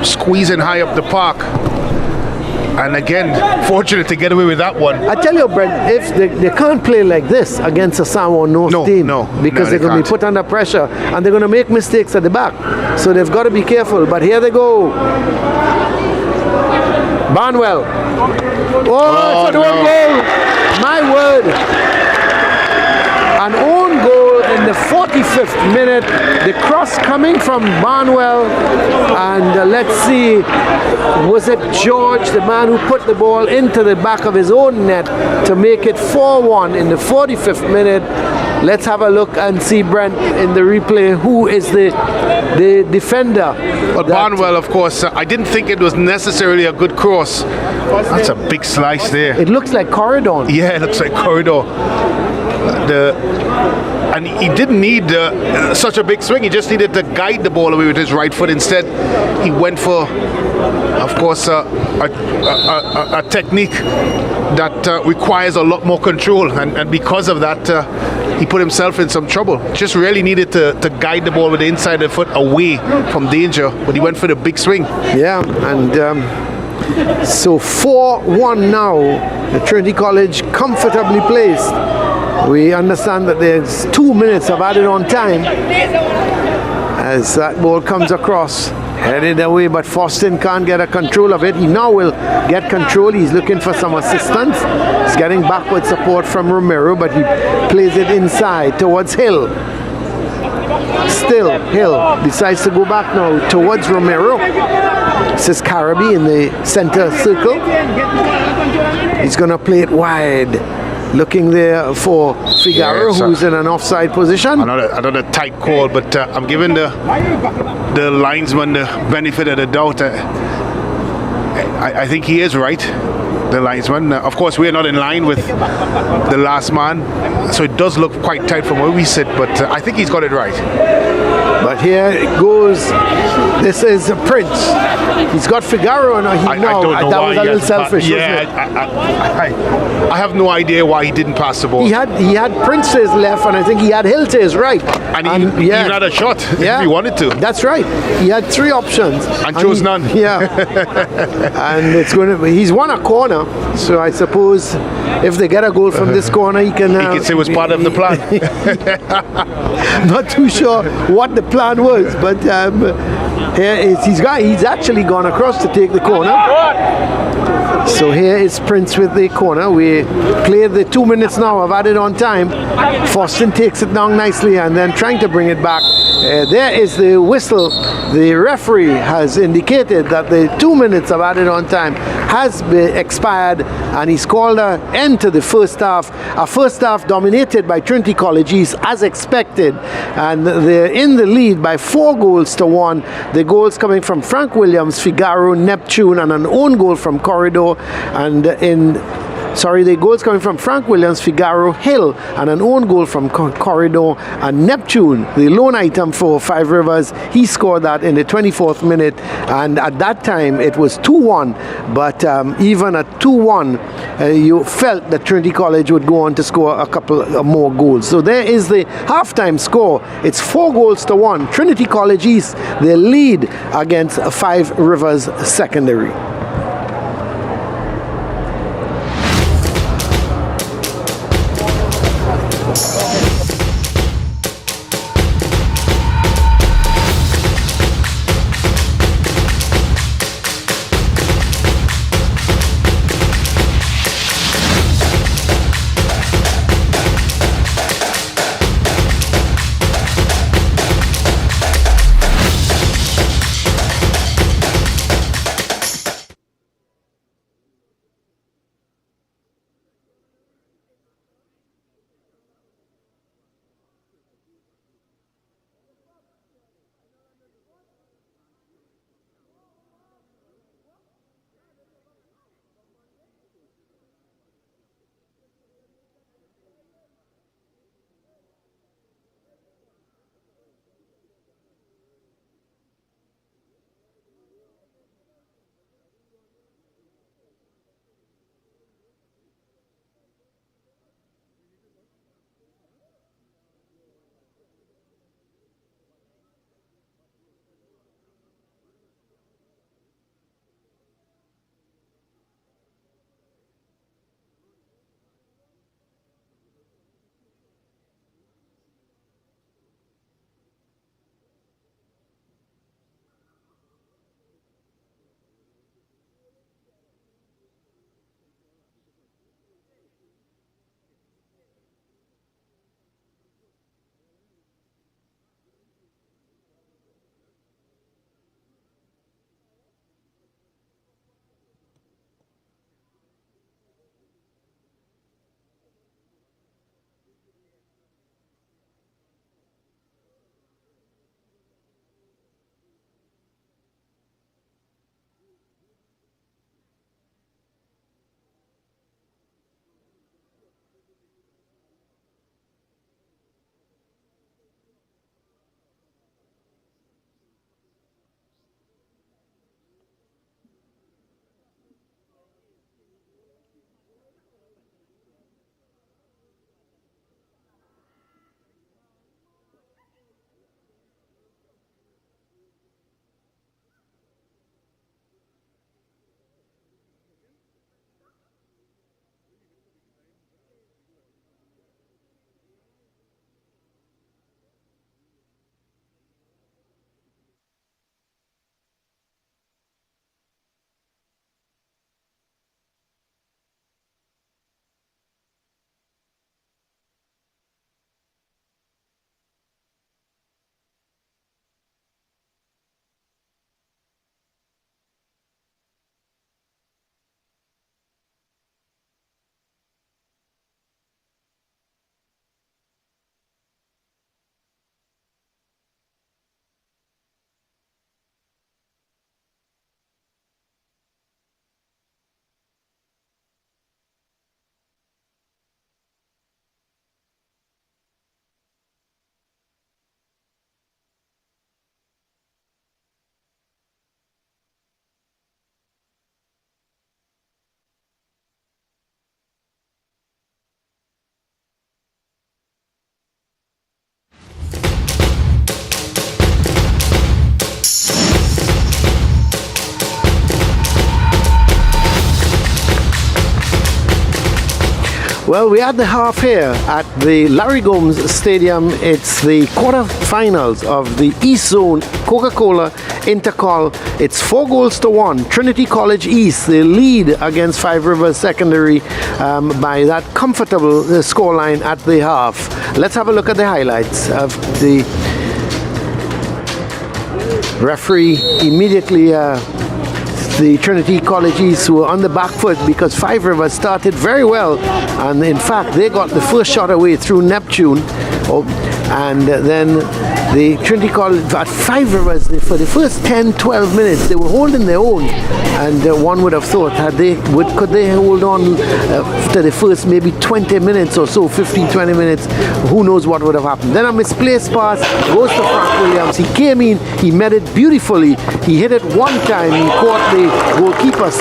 squeezing high up the park. And again, fortunate to get away with that one. I tell you, Brent, if they can't play like this against a Samoa North team, because they're going to be put under pressure and they're going to make mistakes at the back. So they've got to be careful. But here they go. Barnwell. Oh, it's an own goal. My word. An own goal in the 45th minute. The cross coming from Barnwell. And let's see, was it George, the man who put the ball into the back of his own net to make it 4-1 in the 45th minute? Let's have a look and see, Brent, in the replay, who is the defender. But Barnwell, of course, I didn't think it was necessarily a good cross. That's a big slice there. It looks like corridor. Yeah, it looks like corridor. And he didn't need such a big swing. He just needed to guide the ball away with his right foot. Instead, he went for, of course, a technique that requires a lot more control. And because of that, he put himself in some trouble. Just really needed to guide the ball with the inside of the foot away from danger. But he went for the big swing. Yeah, and so 4-1 now. The Trinity College comfortably placed. We understand that there's 2 minutes of added on time as that ball comes across, headed away, but Faustin can't get a control of it. He now will get control. He's looking for some assistance. He's getting backward support from Romero, but he plays it inside towards Hill. Still, Hill decides to go back now towards Romero. This is Caraby in the center circle. He's going to play it wide. Looking there for Figaro, who's in an offside position. Another tight call, but I'm giving the linesman the benefit of the doubt. I think he is right, the linesman. Of course, we are not in line with the last man, so it does look quite tight from where we sit, but I think he's got it right. But here it goes. This is Prince. He's got Figaro, and I don't know that was a little selfish. Yeah, I have no idea why he didn't pass the ball. He had Prince to his left, and I think he had Hill to his right. And he even had a shot if he wanted to. That's right. He had three options and chose none. Yeah, and it's going to be. He's won a corner, so I suppose if they get a goal from this corner, he can say it was part of the plan. Not too sure what the plan was, but he's actually gone across to take the corner. So here is Prince with the corner. We played the 2 minutes now of added on time. Faustin takes it down nicely and then trying to bring it back. There is the whistle. The referee has indicated that the 2 minutes of added on time has been expired, and he's called an end to the first half. A first half dominated by Trinity College East as expected, and they're in the lead by 4-1. The goals coming from Frank Williams, Figaro, Neptune, and an own goal from Corridor. And the goals coming from Frank Williams, Figaro, Hill, and an own goal from Corridor, and Neptune, the lone item for Five Rivers. He scored that in the 24th minute, and at that time it was 2-1, but even at 2-1 you felt that Trinity College would go on to score a couple more goals. So there is the halftime score. It's 4-1. Trinity College East, they lead against Five Rivers Secondary. Well, we had the half here at the Larry Gomes Stadium. It's the quarterfinals of the East Zone Coca-Cola Intercol. It's 4-1. Trinity College East, the lead against Five Rivers Secondary by that comfortable scoreline at the half. Let's have a look at the highlights of the referee immediately. The Trinity College East were on the back foot because Five Rivers started very well, and in fact they got the first shot away through Neptune, and then the Trinity College at Five Rivers for the first 10-12 minutes they were holding their own, and one would have thought could they hold on to the first maybe 20 minutes or so, 15-20 minutes, who knows what would have happened. Then a misplaced pass goes to Frank Williams. He came in, he met it beautifully, he hit it one time, he caught the goalkeeper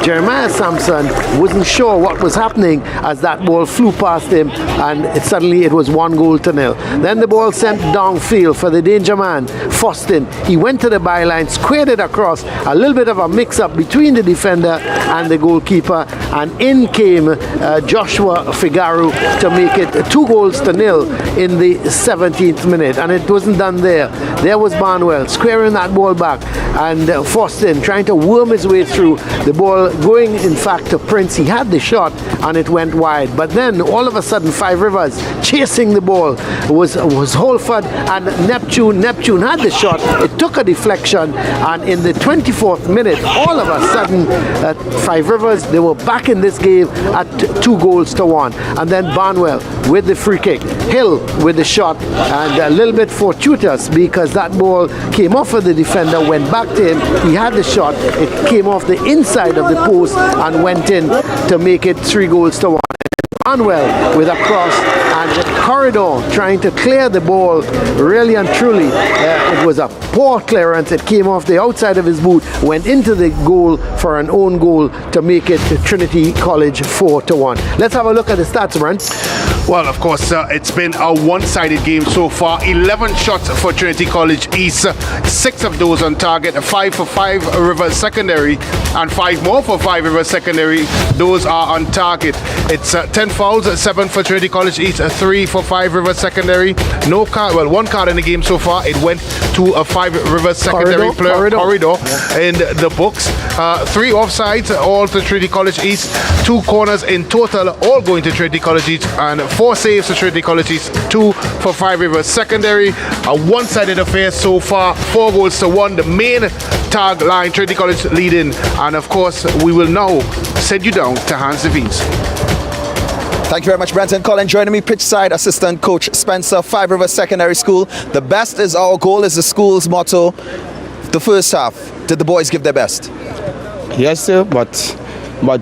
Jeremiah Sampson wasn't sure what was happening as that ball flew past him, and suddenly it was 1-0. Then the ball sent downfield for the danger man, Foston. He went to the byline, squared it across, a little bit of a mix-up between the defender and the goalkeeper, and in came Joshua Figaro to make it 2-0 in the 17th minute, and it wasn't done there. There was Barnwell squaring that ball back, and Foston trying to worm his way through the ball, going in fact to Prince. He had the shot and it went wide, but then all of a sudden Five Rivers chasing the ball was Holford and Neptune had the shot. It took a deflection, and in the 24th minute all of a sudden Five Rivers, they were back in this game at 2-1, and then Barnwell with the free kick, Hill with the shot, and a little bit fortuitous because that ball came off of the defender, went back to him, he had the shot, it came off the inside of the post and went in to make it 3-1. Barnwell with a cross and Corridor trying to clear the ball, really and truly it was a poor clearance. It came off the outside of his boot, went into the goal for an own goal to make it Trinity College 4-1. Let's have a look at the stats, Brent. Well, of course, it's been a one-sided game so far. 11 shots for Trinity College East, 6 of those on target, 5 for Five Rivers Secondary, and 5 more for Five Rivers Secondary. Those are on target. It's 10 fouls, 7 for Trinity College East, 3 for Five Rivers Secondary. No card, well, 1 card in the game so far. It went to a Five Rivers Secondary player, Corridor, in the books. 3 offsides, all to Trinity College East. 2 corners in total, all going to Trinity College East, and 4 saves to Trinity College East, 2 for Five Rivers Secondary. A one-sided affair so far, 4-1. The main tagline, Trinity College leading, and of course we will now send you down to Hans Devines. Thank you very much, Brenton. Colin joining me pitch side, assistant coach Spencer, Five Rivers Secondary School. The best is our goal is the school's motto. The first half, did the boys give their best? Yes, sir, but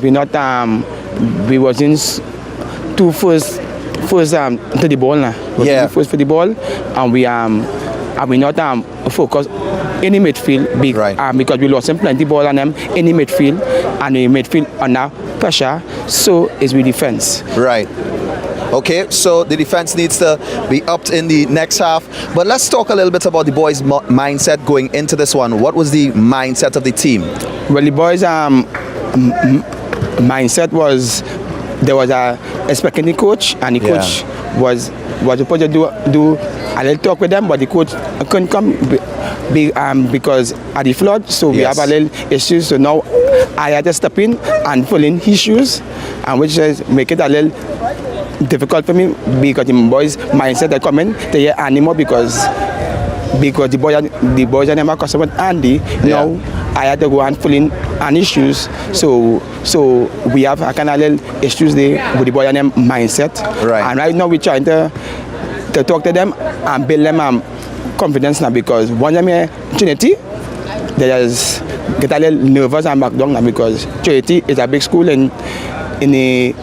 we not we wasn't too first to the ball now. Yeah. First for the ball, and we not focus in the midfield right. Because we lost plenty ball on them in the midfield, and the midfield under pressure, so is we defense. Right. Okay, so the defense needs to be upped in the next half. But let's talk a little bit about the boys' mindset going into this one. What was the mindset of the team? Well, the boys' mindset was there was a expecting the coach, and the coach was supposed to do a little talk with them, but the coach couldn't come because of the flood. So we have a little issues. So now I had to step in and fill in his shoes, and which is make it a little difficult for me because the boys' mindset are coming to hear anymore because the boys are never customer Andy. Now I had to go and fill in any issues. So we have a kind of little issues there with the boy and them mindset. Right. And right now we're trying to talk to them and build them confidence now, because one of them Trinity, they just get a little nervous and back down now because Trinity is a big school in the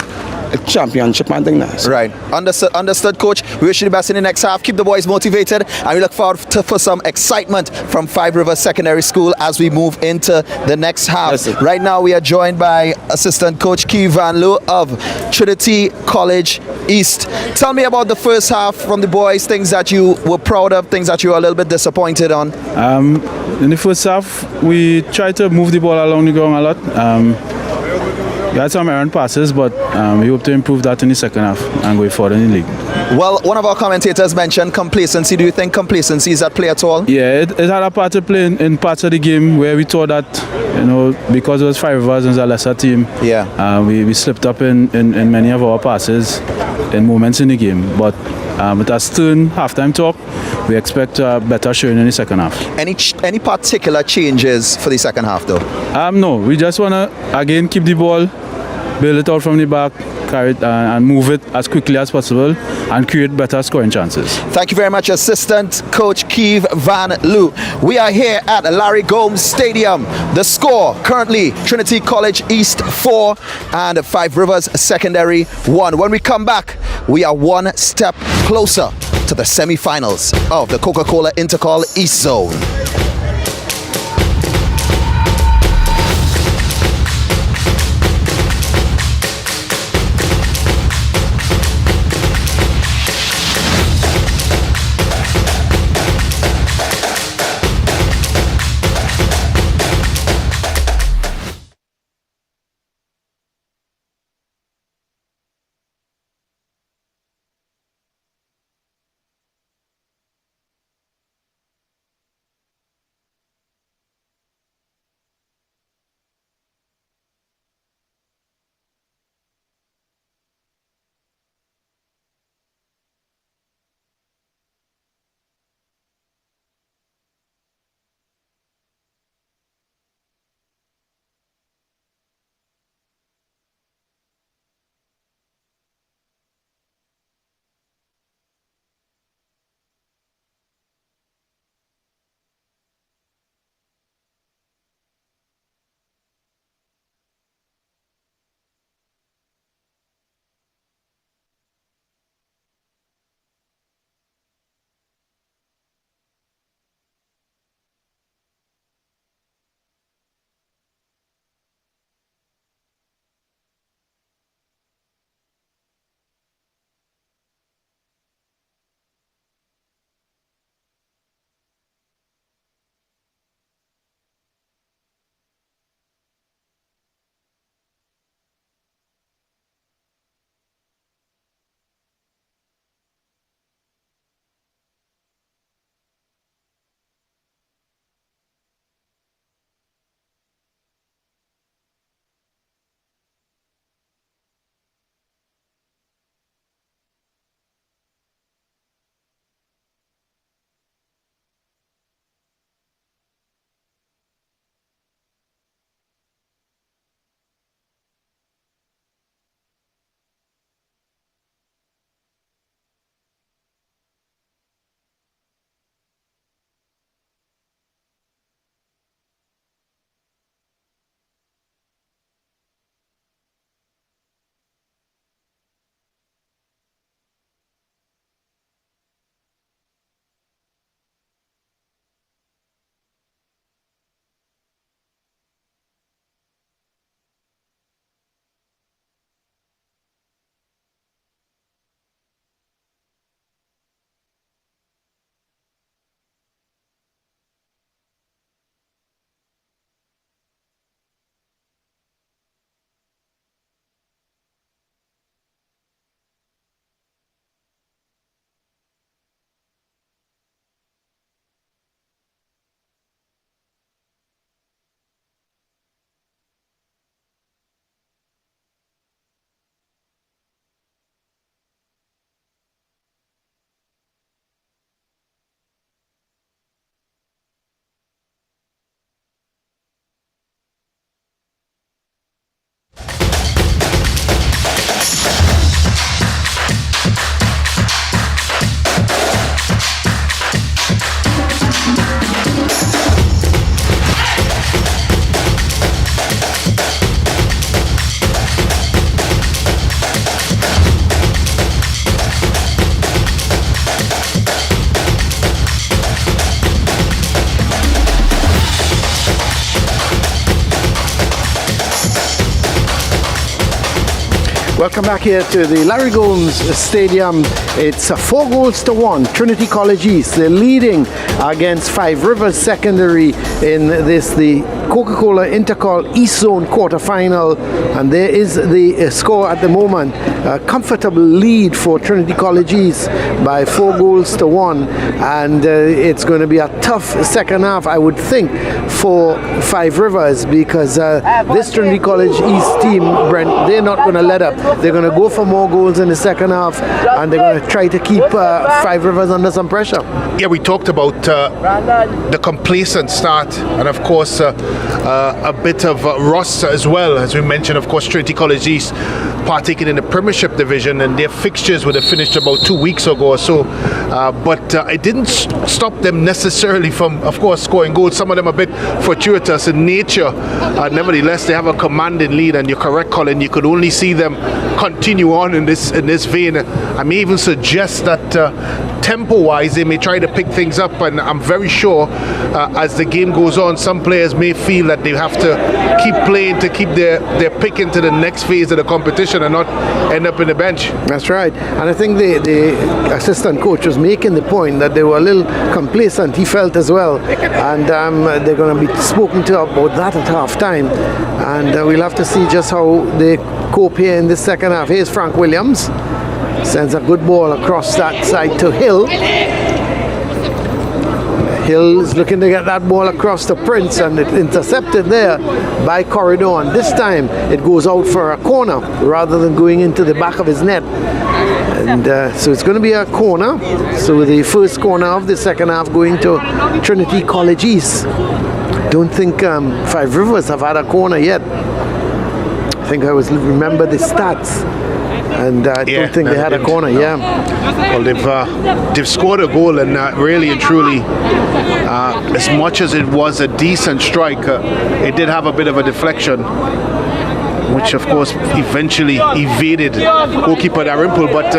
championship and thing now. So. Right. Understood, coach. We wish you the best in the next half. Keep the boys motivated, and we look forward for some excitement from Five Rivers Secondary School as we move into the next half. Yes, right now we are joined by assistant coach Key Van Loo of Trinity College East. Tell me about the first half from the boys, things that you were proud of, things that you were a little bit disappointed on. In the first half we tried to move the ball along the ground a lot. had some errant passes, but we hope to improve that in the second half and go forward in the league. Well, one of our commentators mentioned complacency. Do you think complacency is at play at all? Yeah, it had a part to play in parts of the game where we thought that, because it was Five Rivers and a lesser team, we slipped up in many of our passes in moments in the game. But with a stern halftime talk, we expect a better showing in the second half. Any particular changes for the second half, though? No, we just want to, again, keep the ball, build it out from the back, carry it and move it as quickly as possible and create better scoring chances. Thank you very much, Assistant Coach Keith Van Loo. We are here at Larry Gomes Stadium. The score currently Trinity College East 4 and Five Rivers Secondary 1. When we come back, we are one step closer to the semi-finals of the Coca-Cola Intercol East Zone. Welcome back here to the Larry Gomes Stadium. It's 4-1. Trinity College East. They're leading against Five Rivers Secondary in the Coca-Cola Intercol East Zone quarterfinal. And there is the score at the moment. A comfortable lead for Trinity College East by 4-1. And it's going to be a tough second half, I would think, for Five Rivers, because this Trinity College East team, Brent, they're not going to let up. They're going to go for more goals in the second half, and they're going to try to keep Five Rivers under some pressure. Yeah, we talked about the complacent start, and of course a bit of rust as well. As we mentioned, of course, Trinity College East partaking in the Premiership division, and their fixtures would have finished about 2 weeks ago or so. But it didn't stop them necessarily from, of course, scoring goals. Some of them a bit fortuitous in nature. Nevertheless, they have a commanding lead, and you're correct, Colin. You could only see them continue on in this vein. I may even suggest that tempo-wise, they may try to pick things up, and I'm very sure as the game goes on, some players may feel that they have to keep playing to keep their pick into the next phase of the competition and not end up in the bench. That's right. And I think the assistant coach was making the point that they were a little complacent, he felt as well. And they're going to be spoken to about that at half time. And we'll have to see just how they cope here in the second half. Here's Frank Williams. Sends a good ball across that side to Hill. Hill is looking to get that ball across to Prince, and it's intercepted there by Corridor. And this time it goes out for a corner rather than going into the back of his net. And so it's going to be a corner. So the first corner of the second half going to Trinity College East. Don't think Five Rivers have had a corner yet. I think I remember the stats. And I don't think they had a corner, Well, they've scored a goal, and really and truly, as much as it was a decent strike, it did have a bit of a deflection, which of course eventually evaded goalkeeper Darimple, but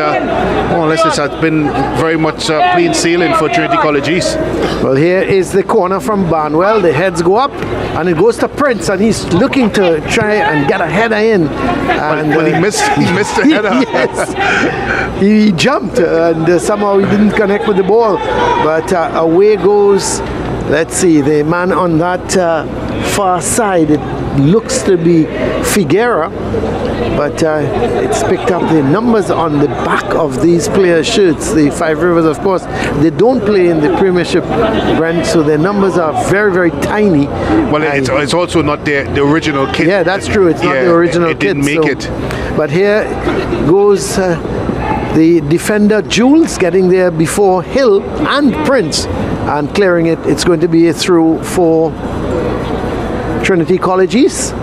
more or less it has been very much plain sailing for Trinity College East. Well, here is the corner from Barnwell. The heads go up and it goes to Prince, and he's looking to try and get a header in. And he missed the header. Yes, he jumped and somehow he didn't connect with the ball, but away goes, let's see, the man on that far side. It looks to be Figuera, but it's picked up the numbers on the back of these players' shirts. The Five Rivers, of course, they don't play in the Premiership, Brent, so their numbers are very, very tiny. Well, it's also not the original kit. Yeah, that's true. It's not the original kit. It didn't make it. But here goes the defender Jules getting there before Hill and Prince and clearing it. It's going to be a through for Trinity College East.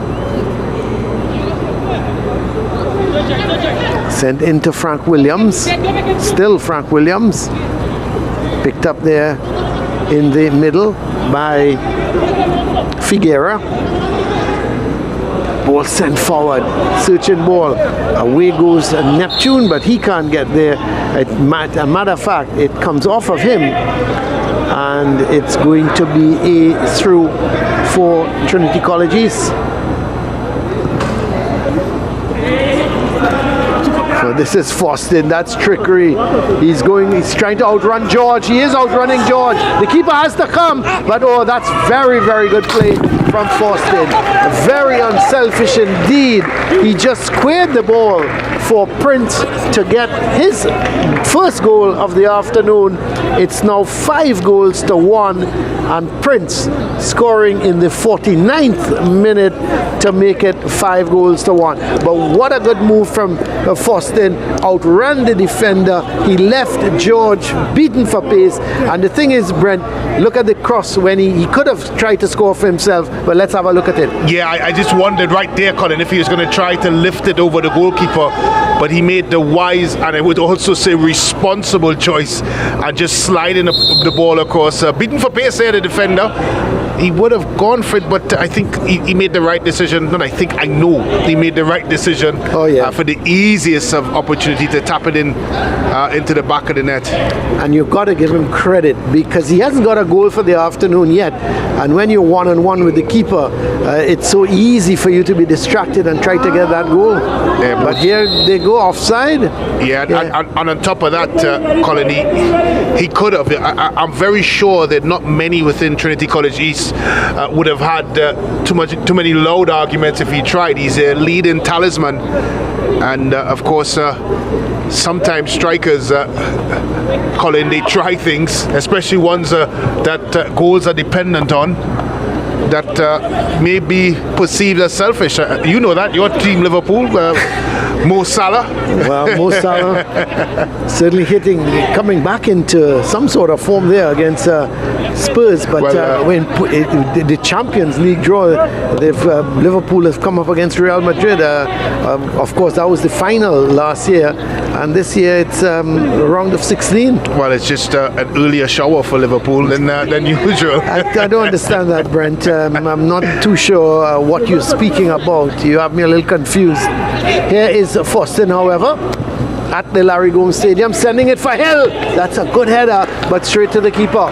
Sent into Frank Williams. Still Frank Williams. Picked up there in the middle by Figuera. Ball sent forward. Searching ball. Away goes Neptune, but he can't get there. As a matter of fact, it comes off of him. And it's going to be a through for Trinity College East. So this is Foston. That's trickery. He's trying to outrun George. He is outrunning George. The keeper has to come, but that's very, very good play from Foston. Very unselfish indeed. He just squared the ball for Prince to get his first goal of the afternoon. It's now 5-1, and Prince scoring in the 49th minute to make it 5-1. But what a good move from Foston. Outran the defender. He left George beaten for pace. And the thing is, Brent, look at the cross when he could have tried to score for himself, but let's have a look at it. Yeah, I just wondered right there, Colin, if he was going to try to lift it over the goalkeeper, but he made the wise, and I would also say responsible choice, and just sliding the ball across. Beaten for pace there, the defender. he would have gone for it, but I think he made the right decision. Not I think, I know he made the right decision for the easiest of opportunity to tap it in into the back of the net. And you've got to give him credit because he hasn't got a goal for the afternoon yet. And when you're 1-on-1 with the keeper, it's so easy for you to be distracted and try to get that goal. Yeah, but here they go offside. Yeah, and on top of that, Colin, he could have. I'm very sure that not many within Trinity College East would have had too many loud arguments if he tried. He's a leading talisman, and of course, sometimes strikers, Colin, they try things, especially ones that goals are dependent on, that may be perceived as selfish. You know that, your team Liverpool, Mo Salah. Well, Mo Salah certainly coming back into some sort of form there against Spurs, but when the Champions League draw, Liverpool has come up against Real Madrid. Of course, that was the final last year, and this year it's round of 16. Well, it's just an earlier shower for Liverpool than usual. I don't understand that, Brent. I'm not too sure what you're speaking about. You have me a little confused. Here is Faustin, however, at the Larry Gomes Stadium, sending it for Hill. That's a good header, but straight to the keeper.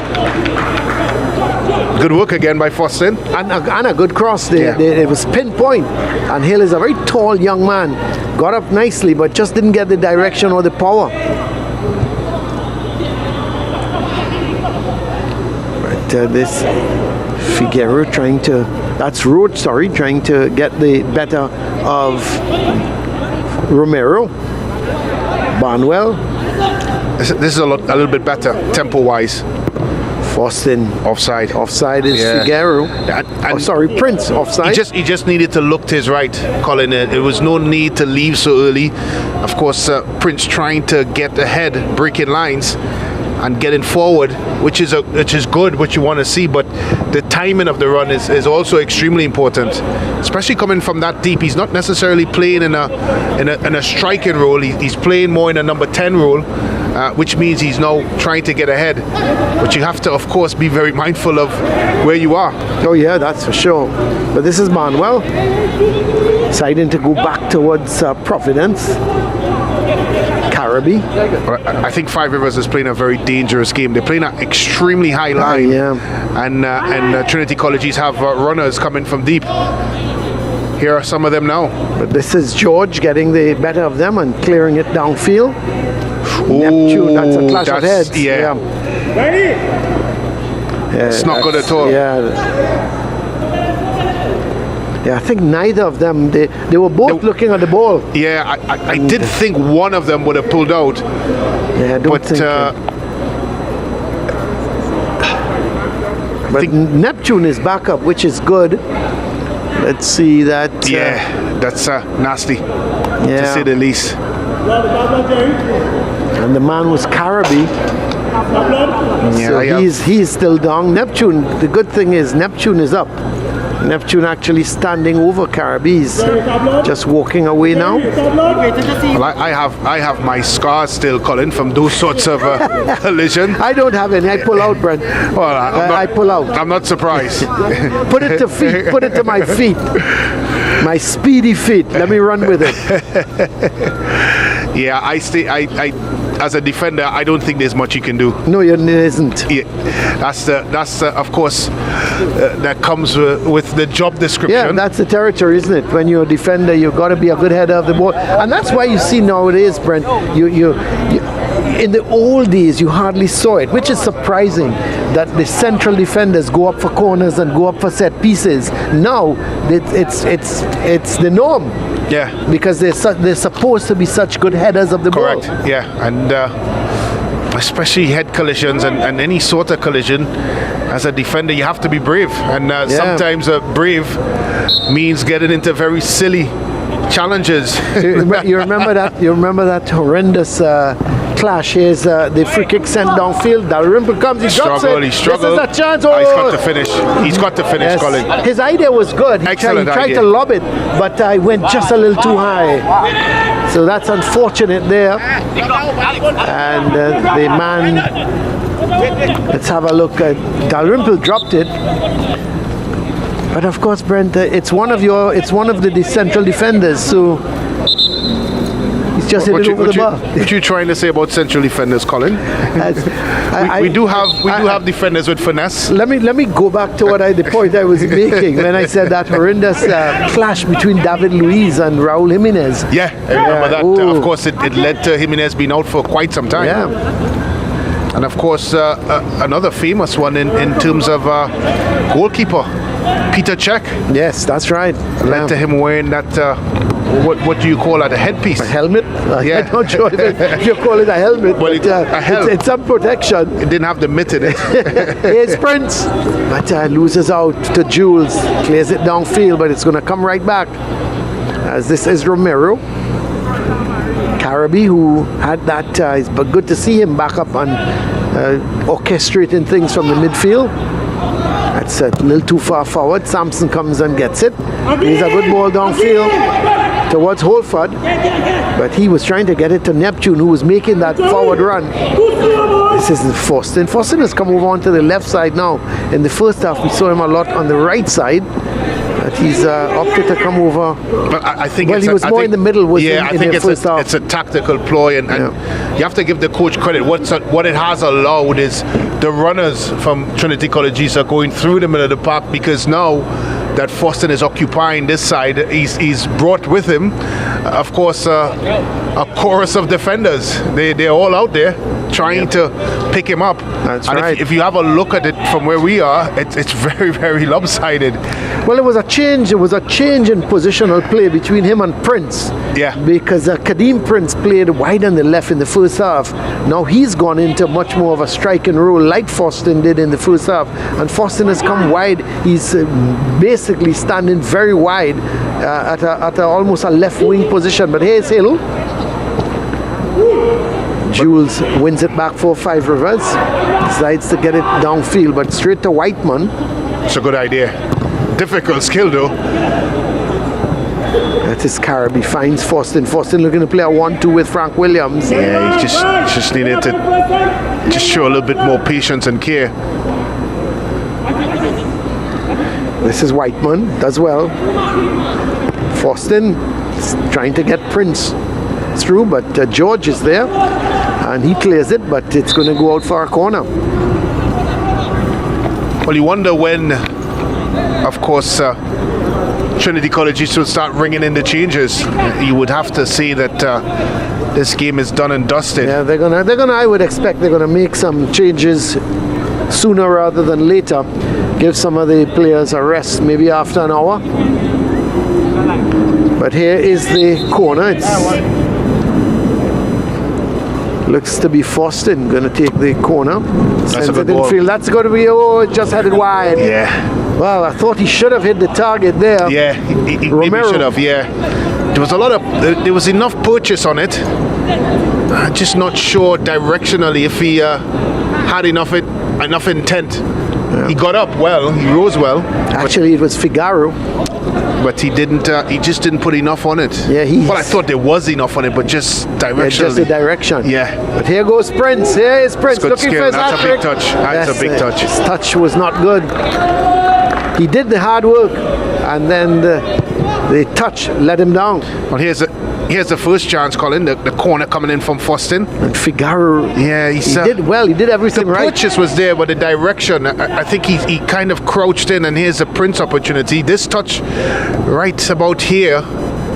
Good work again by Faustin. And a good cross there. It was pinpoint. And Hill is a very tall young man. Got up nicely, but just didn't get the direction or the power. But this Figueroa trying to get the better of Romero. Barnwell. This is a little bit better tempo-wise. Faustin offside. Offside is Figueroa. Prince offside. He just needed to look to his right, Colin. There was no need to leave so early. Of course, Prince trying to get ahead, breaking lines, and getting forward, which is good, what you want to see. But the timing of the run is also extremely important, especially coming from that deep. He's not necessarily playing in a striking role. He's playing more in a number 10 role, which means he's now trying to get ahead. But you have to, of course, be very mindful of where you are. Oh yeah, that's for sure. But this is Manuel deciding to go back towards Providence. Caribbean. I think Five Rivers is playing a very dangerous game. They're playing an extremely high line, and Trinity College East have runners coming from deep. Here are some of them now. But this is George getting the better of them and clearing it downfield. Neptune, that's a clash of heads. Yeah. It's not good at all. Yeah, I think neither of them, they were both looking at the ball. Yeah, I did think one of them would have pulled out. Yeah, I don't think but Neptune is back up, which is good. Let's see that. That's nasty, to say the least. And the man was Caribbean. So he's still down. Neptune, the good thing is Neptune is up. Neptune actually standing over Caribbees, just walking away now. Well, I have my scars still, Colin, from those sorts of collision. I don't have any. I pull out, Brent. Well, I pull out. I'm not surprised. Put it to feet. Put it to my feet. My speedy feet. Let me run with it. Yeah, I as a defender, I don't think there's much you can do. No, there isn't. Yeah, that's of course that comes with the job description. Yeah, that's the territory, isn't it? When you're a defender, you've got to be a good header of the ball, and that's why you see nowadays, Brent. You in the old days, you hardly saw it, which is surprising that the central defenders go up for corners and go up for set pieces. Now it's the norm. Yeah, because they're supposed to be such good headers of the ball. Correct. Yeah, and especially head collisions and any sort of collision. As a defender, you have to be brave, and sometimes brave means getting into very silly challenges. You remember that? You remember that horrendous clash? Here's the free kick sent downfield. Dalrymple comes, he drops it. He struggled. This is a chance. He's got to finish. He's got to finish, Colin. His idea was good. He tried to lob it, but I went just a little too high. So that's unfortunate there. And the man, let's have a look. Dalrymple dropped it. But of course, Brent, it's one of the central defenders, so he's just hit it over the bar. What you trying to say about central defenders, Colin? we do have defenders with finesse. Let me go back to the point I was making when I said that horrendous clash between David Luiz and Raul Jimenez. Yeah, I remember that. Of course, it led to Jimenez being out for quite some time. Yeah. And of course, another famous one in terms of goalkeeper, Peter Cech. Yes, that's right. Led to him wearing that, what do you call that, a headpiece? A helmet? Yeah. I'm not sure if you call it a helmet, but a helmet. It's some protection. It didn't have the mitt in it. Here's Prince, but loses out to Jules. Clears it downfield, but it's going to come right back. As this is Romero. Carabby, who had that, it's good to see him back up and orchestrating things from the midfield. That's a little too far forward. Sampson comes and gets it. He's a good ball downfield towards Holford, but he was trying to get it to Neptune, who was making that forward run. This is Foston. Foston has come over onto the left side now. In the first half, we saw him a lot on the right side. But he's opted to come over. But I think he was more in the middle. I think it's a tactical ploy, and you have to give the coach credit. What it has allowed is the runners from Trinity College East are going through the middle of the park, because now that Foston is occupying this side, he's brought with him, of course, a chorus of defenders. They're all out there trying to pick him up. That's and right. If you have a look at it from where we are, it's very, very lopsided. Well, it was a change. It was a change in positional play between him and Prince. Yeah. Because Kadeem Prince played wide on the left in the first half. Now he's gone into much more of a striking role, like Foston did in the first half. And Foston has come wide. He's basically standing very wide at almost a left wing position. But here's Hill. Jules wins it back for Five Rivers. Decides to get it downfield, but straight to Whiteman. It's a good idea. Difficult skill though. That is Carabby. Finds Foston. Foston looking to play a 1-2 with Frank Williams. Yeah, he just needed to just show a little bit more patience and care. This is Whiteman. Does well. Foston trying to get Prince through, but George is there. And he clears it, but it's going to go out for a corner. Well, you wonder when, of course, Trinity College East will start ringing in the changes. You would have to say that this game is done and dusted. Yeah, they're gonna. I would expect they're gonna make some changes sooner rather than later. Give some of the players a rest, maybe after an hour. But here is the corner. It's looks to be Foston going to take the corner. That's a good ball. That's going to be, it just headed wide. Yeah. Well, I thought he should have hit the target there. Yeah, he maybe should have, yeah. There was enough purchase on it. Just not sure directionally if he had enough intent. Yeah. He got up well, he rose well. Actually, it was Figaro. But he didn't. He just didn't put enough on it. Yeah, well, I thought there was enough on it, but just directionally. Yeah, just the direction. Yeah. But here goes Prince. Here is Prince looking for his hat trick. That's a big touch. That's a big touch. His touch was not good. He did the hard work, and then the touch let him down. Well, here's the first chance, Colin. The corner coming in from Foston. And Figaro. Yeah, he did well. He did everything right. The purchase was there, but the direction. I think he kind of crouched in, and here's a Prince opportunity. This touch, right about here.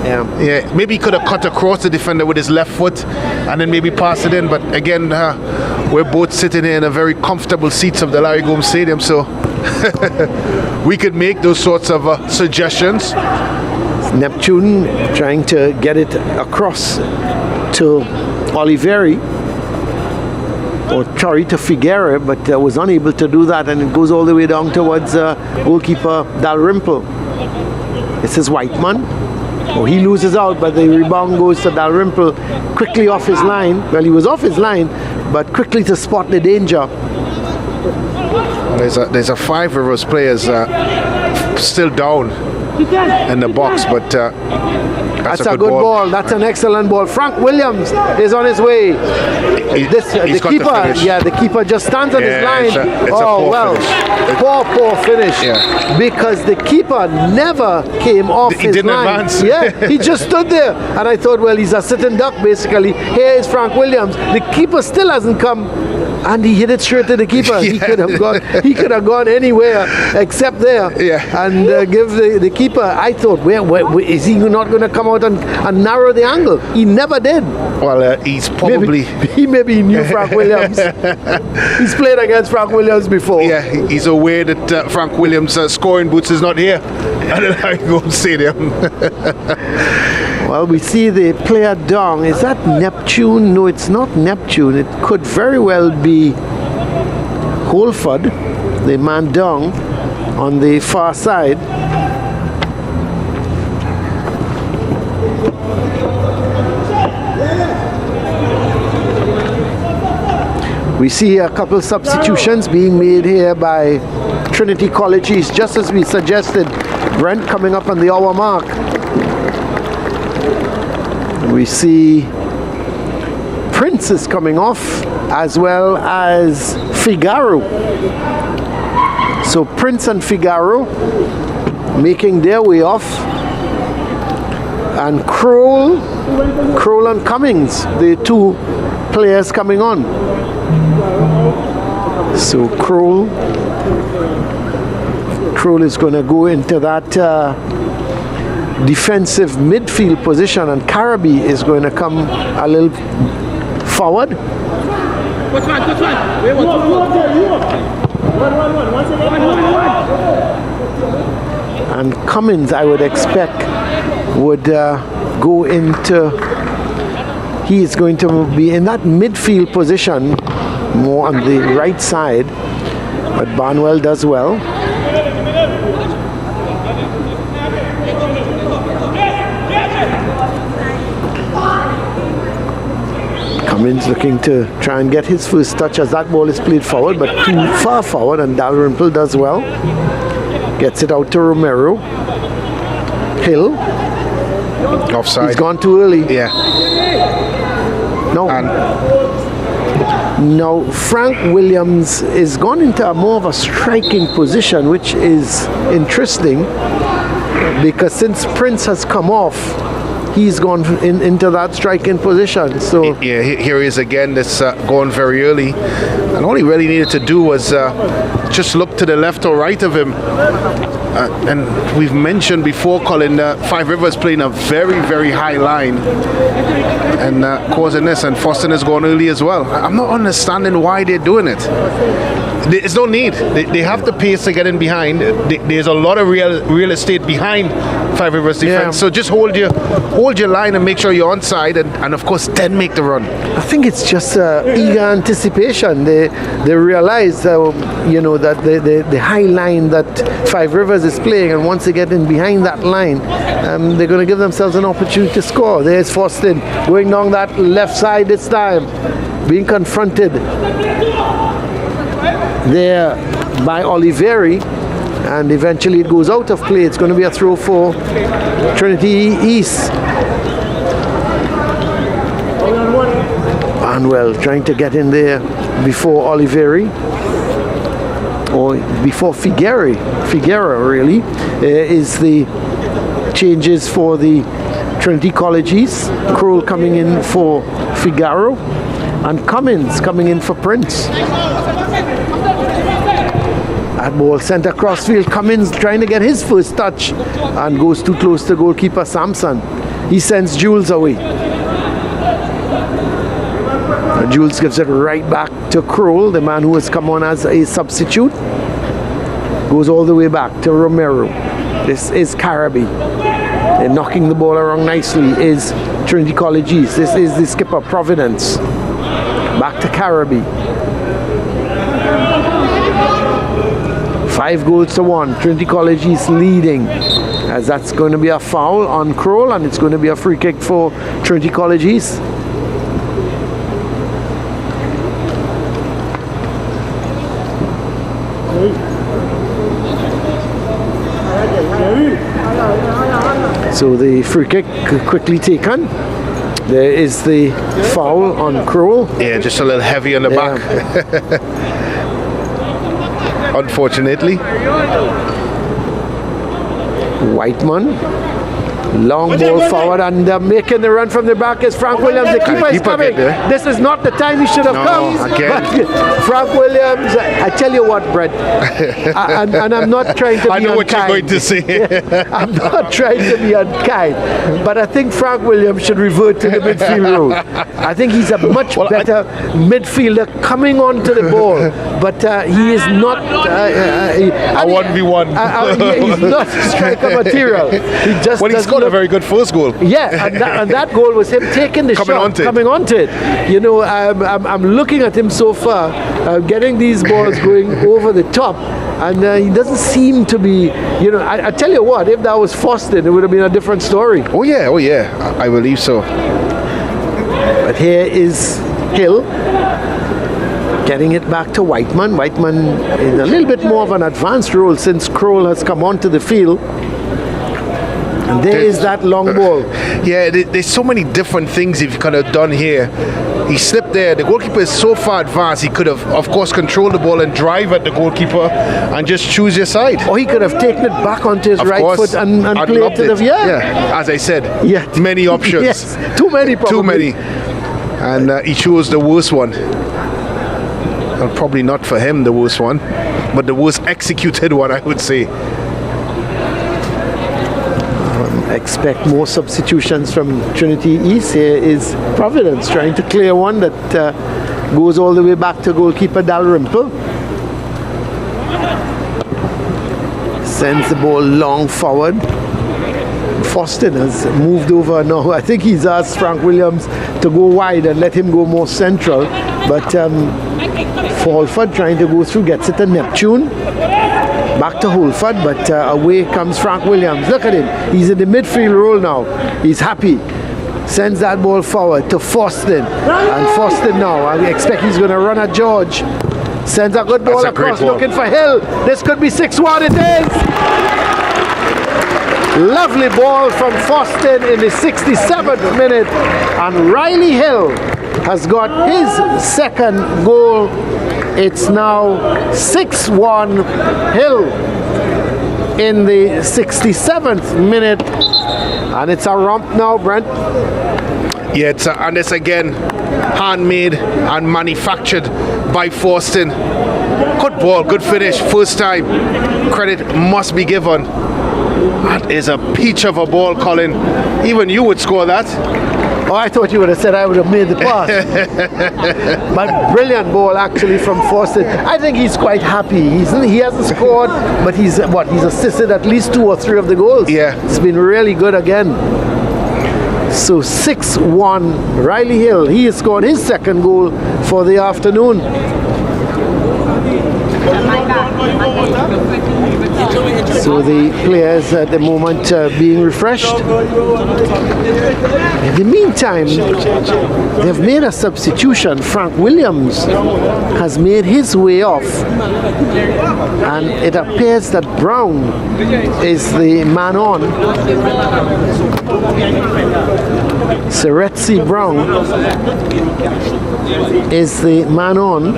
Yeah. Maybe he could have cut across the defender with his left foot, and then maybe pass it in. But again, we're both sitting here in a very comfortable seats of the Larry Gomes Stadium, so we could make those sorts of suggestions. Neptune trying to get it across to Oliveri, or sorry, to Figuera, but was unable to do that, and it goes all the way down towards goalkeeper Dalrymple. This is Whiteman. Oh, he loses out, but the rebound goes to Dalrymple, quickly off his line. Well, he was off his line, but quickly to spot the danger. There's a Five Rivers players still down in the box, but That's a good ball. That's an excellent ball. Frank Williams is on his way. The keeper just stands on his line. Poor finish. Yeah. Because the keeper never came off his didn't line. Advance. Yeah, he just stood there. And I thought, well, he's a sitting duck, basically. Here is Frank Williams. The keeper still hasn't come. And he hit it straight to the keeper. He could have gone anywhere except there. Yeah. And give the keeper. I thought, where is he not going to come out and narrow the angle? He never did. Well, he's probably maybe he knew Frank Williams. He's played against Frank Williams before. Yeah, he's aware that Frank Williams' scoring boots is not here at the Larry Gold Stadium. Well, we see the player down. Is that Neptune? No, it's not Neptune. It could very well be Holford, the man down on the far side. We see a couple substitutions being made here by Trinity College East, just as we suggested. Brent coming up on the hour mark. We see Prince is coming off, as well as Figaro. So Prince and Figaro making their way off. And Kroll and Cummings, the two players coming on. So Kroll is going to go into that defensive midfield position, and Carabby is going to come a little forward. And Cummins, I would expect, would go into, he is going to be in that midfield position, more on the right side, but Barnwell does well. Cummins looking to try and get his first touch as that ball is played forward, but too far forward, and Dalrymple does well. Gets it out to Romero. Hill. Offside. He's gone too early. Yeah. No. Now Frank Williams is gone into more of a striking position, which is interesting, because since Prince has come off, he's gone into that striking position. So yeah, here he is again. This going very early, and all he really needed to do was just look to the left or right of him. And we've mentioned before, Colin, Five Rivers playing a very, very high line and causing this, and Foston is going early as well. I'm not understanding why they're doing it. There's no need. They have the pace to get in behind. There's a lot of real estate behind Five Rivers defense. Yeah. So just hold your line and make sure you're onside, and of course then make the run. I think it's just eager anticipation. They realize that the high line that Five Rivers is playing, and once they get in behind that line, they're going to give themselves an opportunity to score. There's Foston going down that left side this time, being confronted there by Oliveri, and eventually it goes out of play. It's going to be a throw for Trinity East. Barnwell trying to get in there before Oliveri, or before Figueroa really, is the changes for the Trinity College East. Kroll coming in for Figaro, and Cummins coming in for Prince. That ball sent across field. Cummins trying to get his first touch and goes too close to goalkeeper Sampson. He sends Jules away. And Jules gives it right back to Kroll, the man who has come on as a substitute. Goes all the way back to Romero. This is Carabby. They're knocking the ball around nicely is Trinity College East. This is the skipper, Providence. Back to Carabby. 5-1. Trinity College East leading, as that's going to be a foul on Kroll, and it's going to be a free kick for Trinity College East. So the free kick quickly taken. There is the foul on Crowell. Yeah, just a little heavy on the back. Unfortunately. Whiteman. Long ball forward and making the run from the back is Frank Williams. The keeper is coming. This is not the time he should have come. Again. But Frank Williams, I tell you what, Brett, and I'm not trying to be unkind. I know what you're going to say. I'm not trying to be unkind, but I think Frank Williams should revert to the midfield role. I think he's a much better midfielder coming onto the ball, but he is not a 1v1. He's not striker material. He just he scored a very good first goal. Yeah, and that goal was him taking the shot, coming onto it. You know, I'm looking at him so far, getting these balls going over the top, and he doesn't seem to be, you know, I tell you what, if that was Foston, it would have been a different story. Oh yeah, I believe so. But here is Hill getting it back to Whiteman. Whiteman in a little bit more of an advanced role since Crowell has come onto the field. And there is that long ball. Yeah, there's so many different things he could have done here. He slipped there. The goalkeeper is so far advanced, he could have, of course, controlled the ball and drive at the goalkeeper and just choose your side. Or he could have taken it back onto his right foot and played it to the... Yeah, as I said, many options. Yes, too many probably. Too many. And he chose the worst one. Well, probably not for him, the worst one, but the worst executed one, I would say. Expect more substitutions from Trinity East. Here is Providence trying to clear one that goes all the way back to goalkeeper Dalrymple. Sends the ball long forward. Foston has moved over now. I think he's asked Frank Williams to go wide and let him go more central. But Fulford trying to go through, gets it to Neptune. Back to Holford, but away comes Frank Williams. Look at him. He's in the midfield role now. He's happy. Sends that ball forward to Foston. And Foston now, I expect he's going to run at George. Sends a good ball across, looking for Hill. This could be 6-1. It is. Lovely ball from Foston in the 67th minute. And Riley Hill has got his second goal. It's now 6-1 Hill in the 67th minute. And it's a romp now, Brent. Yeah, and it's again handmade and manufactured by Foston. Good ball, good finish, first time. Credit must be given. That is a peach of a ball, Colin. Even you would score that. Oh, I thought you would have said I would have made the pass. But brilliant ball actually from Foston. I think he's quite happy. He hasn't scored, but he's assisted at least 2 or 3 of the goals. Yeah. It's been really good again. So 6-1 Riley Hill. He has scored his second goal for the afternoon. So the players at the moment being refreshed. In the meantime, they've made a substitution. Frank Williams has made his way off, and it appears that Brown is the man on. Seretzi Brown is the man on.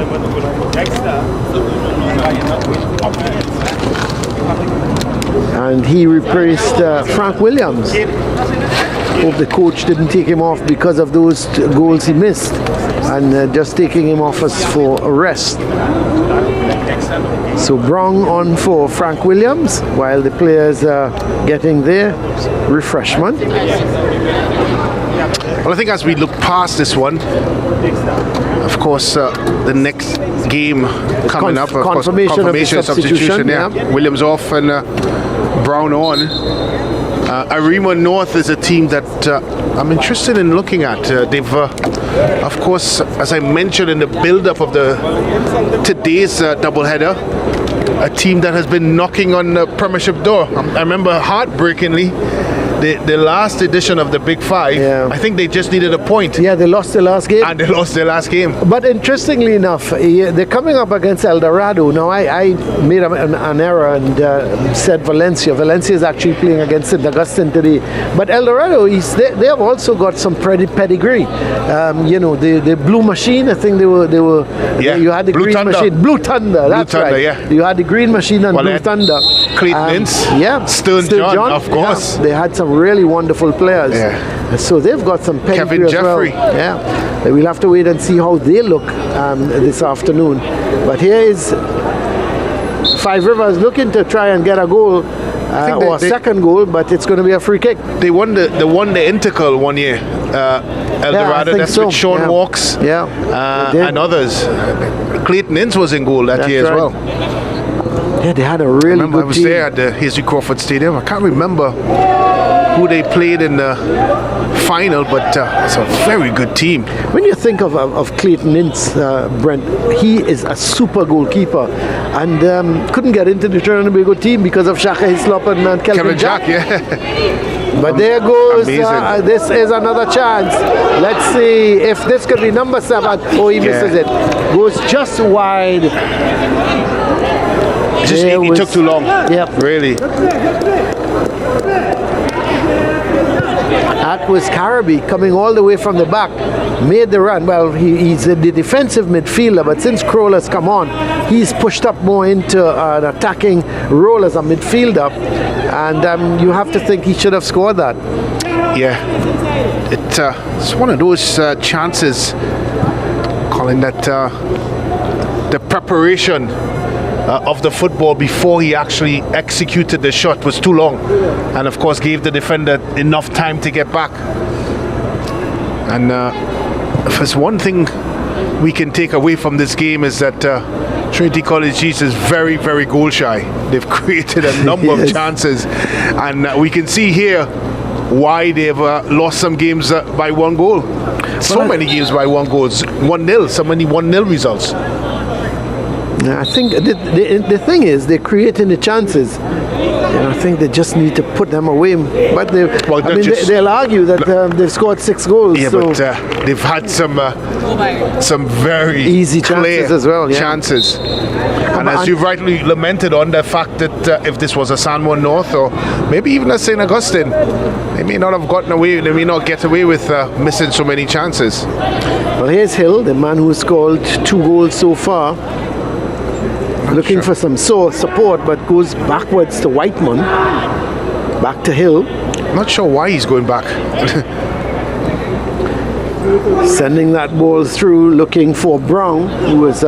And he replaced Frank Williams. Hope the coach didn't take him off because of those goals he missed, and just taking him off as for a rest. So Brown on for Frank Williams while the players are getting their refreshment. Well, I think as we look past this one, of course, the next game coming up, of course, confirmation of substitution. Yeah. Williams off and Brown on. Arima North is a team that I'm interested in looking at. They've, of course, as I mentioned in the build-up of today's doubleheader, a team that has been knocking on the Premiership door. I remember heartbreakingly, the last edition of the Big Five, I think they just needed a point. Yeah, they lost the last game. And they lost their last game. But interestingly enough, they're coming up against El Dorado. Now, I made an error and said Valencia. Valencia is actually playing against St. Augustine today. But El Dorado, they have also got some pedigree. The Blue Machine, I think they were. You had the Blue Green Thunder. Machine. Blue Thunder, that's Thunder, right. yeah. You had the Green Machine and Blue Thunder. Clayton Ince. Yeah. Stern John, of course. Yeah. They had some really wonderful players. Yeah. So they've got some pedigree Kevin as Jeffrey. well. Yeah. We'll have to wait and see how they look this afternoon. But here is Five Rivers looking to try and get a goal. Or a second goal, but it's going to be a free kick. They won the Intercol one year. El Dorado, that's with Sean Walks and others. Clayton Ince was in goal that year as well. Yeah, they had a really good team. I was there at the Hasty Crawford Stadium. I can't remember who they played in the final, but it's a very good team. When you think of Clayton Ince, Brent, he is a super goalkeeper and couldn't get into the Trinity and Tobago team because of Shaka Hislop and Kelvin Jack. But there goes, this is another chance. Let's see if this could be number 7. Oh, he misses it. Goes just wide. He took too long. Yep. Really. That was Carabby coming all the way from the back, made the run. Well, he's the defensive midfielder, but since Crowler's come on, he's pushed up more into an attacking role as a midfielder, and you have to think he should have scored that. Yeah, it's one of those chances, Colin, that the preparation of the football before he actually executed the shot was too long, and of course gave the defender enough time to get back. And if there's one thing we can take away from this game is that Trinity College East is very, very goal shy. They've created a number of chances, and we can see here why they've lost some games by 1 goal. So many games by 1 goal. 1-0, so many 1-0 results. I think the thing is they're creating the chances, and I think they just need to put them away. But they'll argue that they've scored 6 goals. Yeah, but they've had some very easy chances as well. Yeah. Chances. And as you rightly lamented on the fact that if this was a San Juan North or maybe even a St. Augustine, they may not have gotten away. They may not get away with missing so many chances. Well, here's Hill, the man who scored 2 goals so far. Looking for some support, but goes backwards to Whiteman. Back to Hill. Not sure why he's going back. Sending that ball through, looking for Brown, who has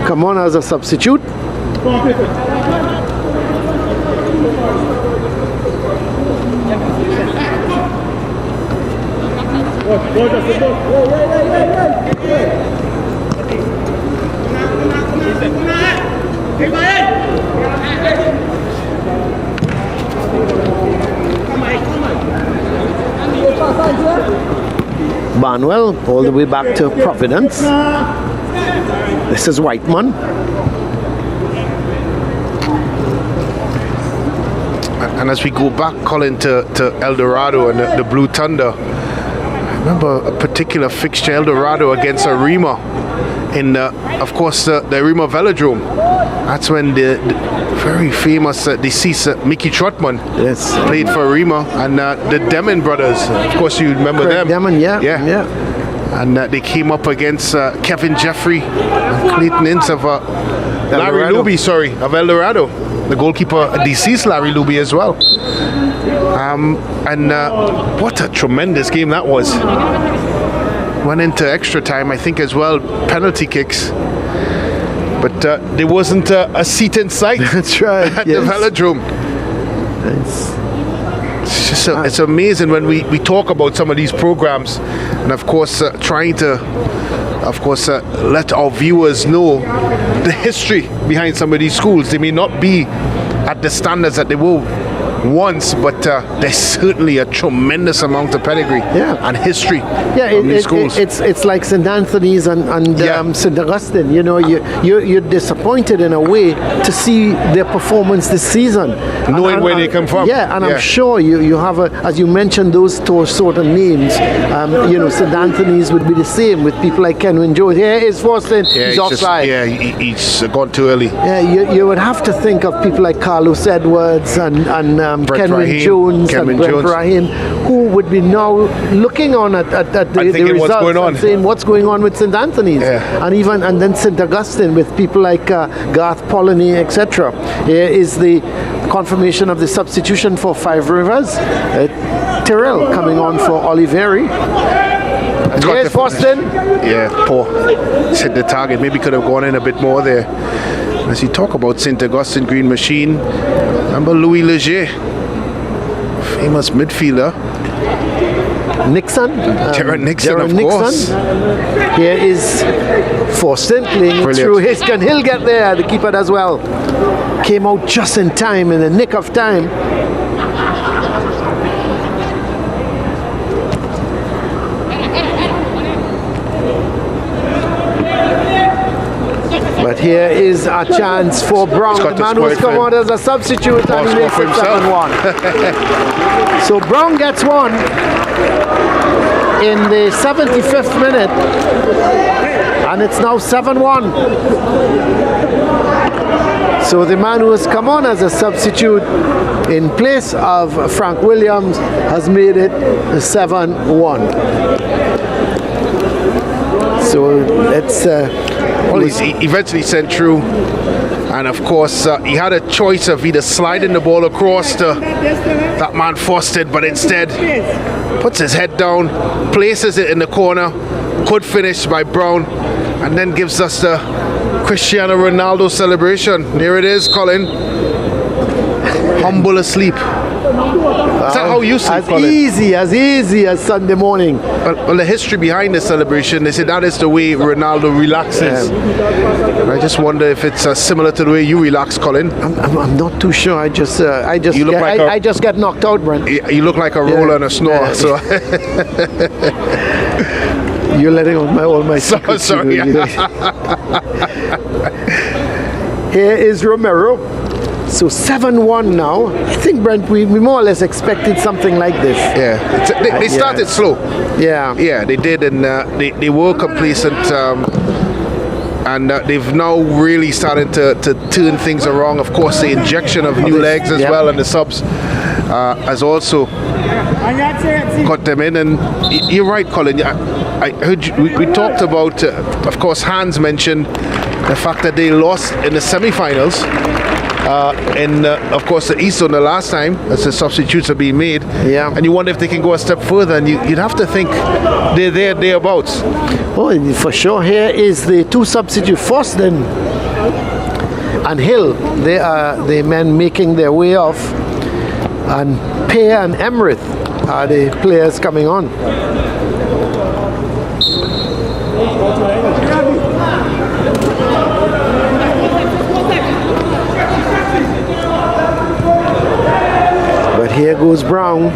come on as a substitute. Barnwell all the way back to Providence. This is Whiteman. And as we go back, Colin, to El Dorado and the Blue Thunder, I remember a particular fixture, El Dorado against Arima in, of course, the Arima Velodrome. That's when the very famous deceased Mickey Trotman played for Arima, and the Demon brothers. Of course, you remember them. Demon, yeah. And they came up against Kevin Jeffrey and Clayton Ince of Larry Luby, of El Dorado. The goalkeeper, deceased Larry Luby as well. And what a tremendous game that was. Went into extra time, I think, as well, penalty kicks. But there wasn't a seat in sight. That's right. At the Velodrome. It's just it's amazing when we talk about some of these programs, and of course trying to, let our viewers know the history behind some of these schools. They may not be at the standards that they were once, but there's certainly a tremendous amount of pedigree and history. These schools. It's like St. Anthony's and St. Augustine. You know, you're disappointed in a way to see their performance this season, knowing where they come from. Yeah, and I'm sure you have as you mentioned those two sort of names. You know, St. Anthony's would be the same with people like Kenwin Jones. Here is Forston. He's offside. He's gone too early. Yeah, you would have to think of people like Carlos Edwards and Kenwin Jones and Brent Rahim, who would be now looking on at the results and saying what's going on with St. Anthony's, and then St. Augustine with people like Garth Polanyi, etc. Here is the confirmation of the substitution for Five Rivers. Tyrrell coming on for Oliveri. Here's Boston. Yeah, poor. He's hit the target. Maybe could have gone in a bit more there. As you talk about St. Augustine Green Machine, remember Louis Leger, famous midfielder. Nixon. Darren Nixon, of course. Here is Forston playing it through his. Can Hill get there? The keeper does well. Came out just in time, in the nick of time. But here is a chance for Brown, the man who's come out as a substitute, and he makes it 7-1. So Brown gets one in the 75th minute, and it's now 7-1. So the man who has come on as a substitute in place of Frank Williams has made it 7-1. So it's he's eventually sent through, and of course he had a choice of either sliding the ball across to that man Forsted, but instead puts his head down, places it in the corner, good finish by Brown, and then gives us the Cristiano Ronaldo celebration. There it is, Colin. Humble asleep. Is that how you sleep, Colin? As easy as Sunday morning. Well, the history behind the celebration, they say that is the way Ronaldo relaxes. I just wonder if it's similar to the way you relax, Colin. I'm not too sure. I just get knocked out, Brent. You look like a roller and a snore. So you're letting out all my secrets. Sorry. Here is Romero. So 7-1 now. I think, Brent, we more or less expected something like this. Yeah, they started slow. Yeah, they did, and they were complacent, and they've now really started to turn things around. Of course, the injection of new legs as well, and the subs has also got them in. And you're right, Colin. I heard we talked about, of course, Hans mentioned the fact that they lost in the semi-finals. Of course, the East Zone the last time, as the substitutes are being made. Yeah. And you wonder if they can go a step further, and you'd have to think they're thereabouts. Oh, for sure. Here is the two substitutes, Forston and Hill. They are the men making their way off, and Pear and Emrith are the players coming on. Here goes Brown.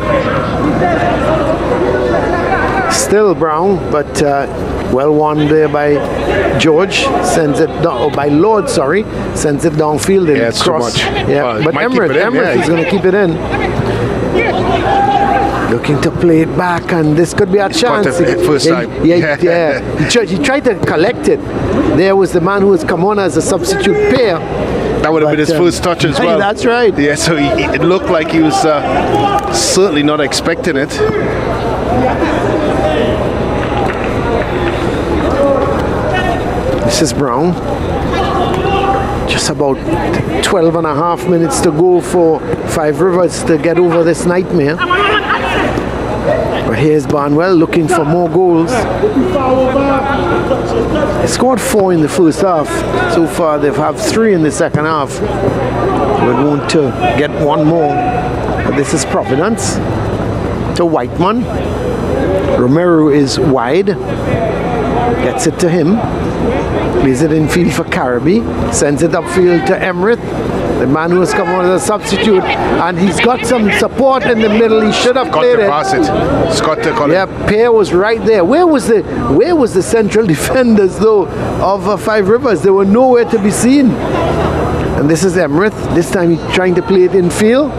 Still Brown, but well won there by George. Sends it down, by Lord, sorry. Sends it downfield and it's cross. too much. Yeah, but Emrith is going to keep it in. Looking to play it back, and this could be a chance. First time. Yeah. He tried to collect it. There was the man who has come on as a substitute pair. That would have been his first touch as well. That's right. Yeah, so it looked like he was certainly not expecting it. This is Brown. Just about 12 and a half minutes to go for Five Rivers to get over this nightmare. But here's Barnwell looking for more goals. They scored 4 in the first half. So far they've had 3 in the second half. We want to get one more. But this is Providence to Whiteman. Romero is wide. Gets it to him. Plays it in field for Caribbean. Sends it upfield to Emrith. the man who has come on as a substitute, and he's got some support in the middle. He should have played it. Pass it. Scott to call it. Yeah, Pear was right there. Where was the central defenders though of Five Rivers? They were nowhere to be seen. And this is Emirath. This time he's trying to play it in field.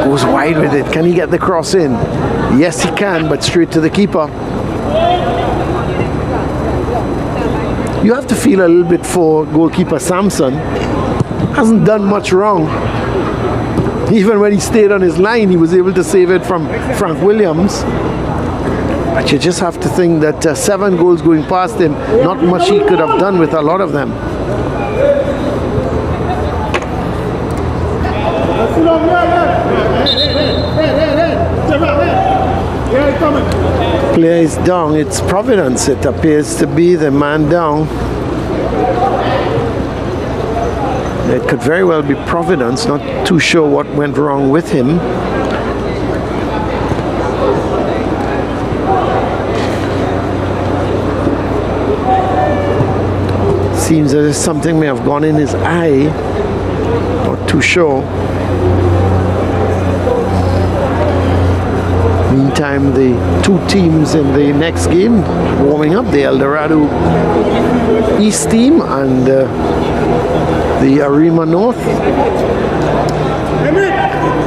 Goes wide with it. Can he get the cross in? Yes, he can, but straight to the keeper. You have to feel a little bit for goalkeeper Samson. Hasn't done much wrong. Even when he stayed on his line, he was able to save it from Frank Williams. But you just have to think that 7 goals going past him, not much he could have done with a lot of them. Player is down. It's Providence. It appears to be the man down. It could very well be Providence. Not too sure what went wrong with him. Seems as if something may have gone in his eye. Not too sure. Meantime, the 2 teams in the next game warming up, the El Dorado East team and the Arima North.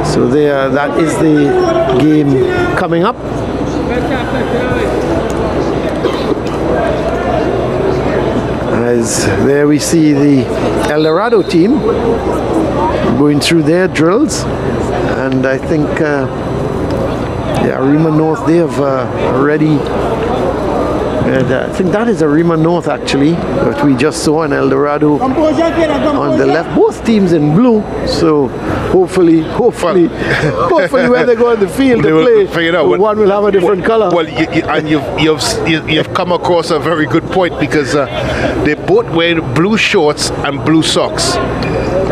So there, that is the game coming up. As there we see the El Dorado team going through their drills, and I think Arima North, they have already, I think that is Arima North actually, that we just saw, in El Dorado on the left. Both teams in blue, so hopefully when they go on the field to play, one will have a different color. Well, you've come across a very good point, because they both wear blue shorts and blue socks.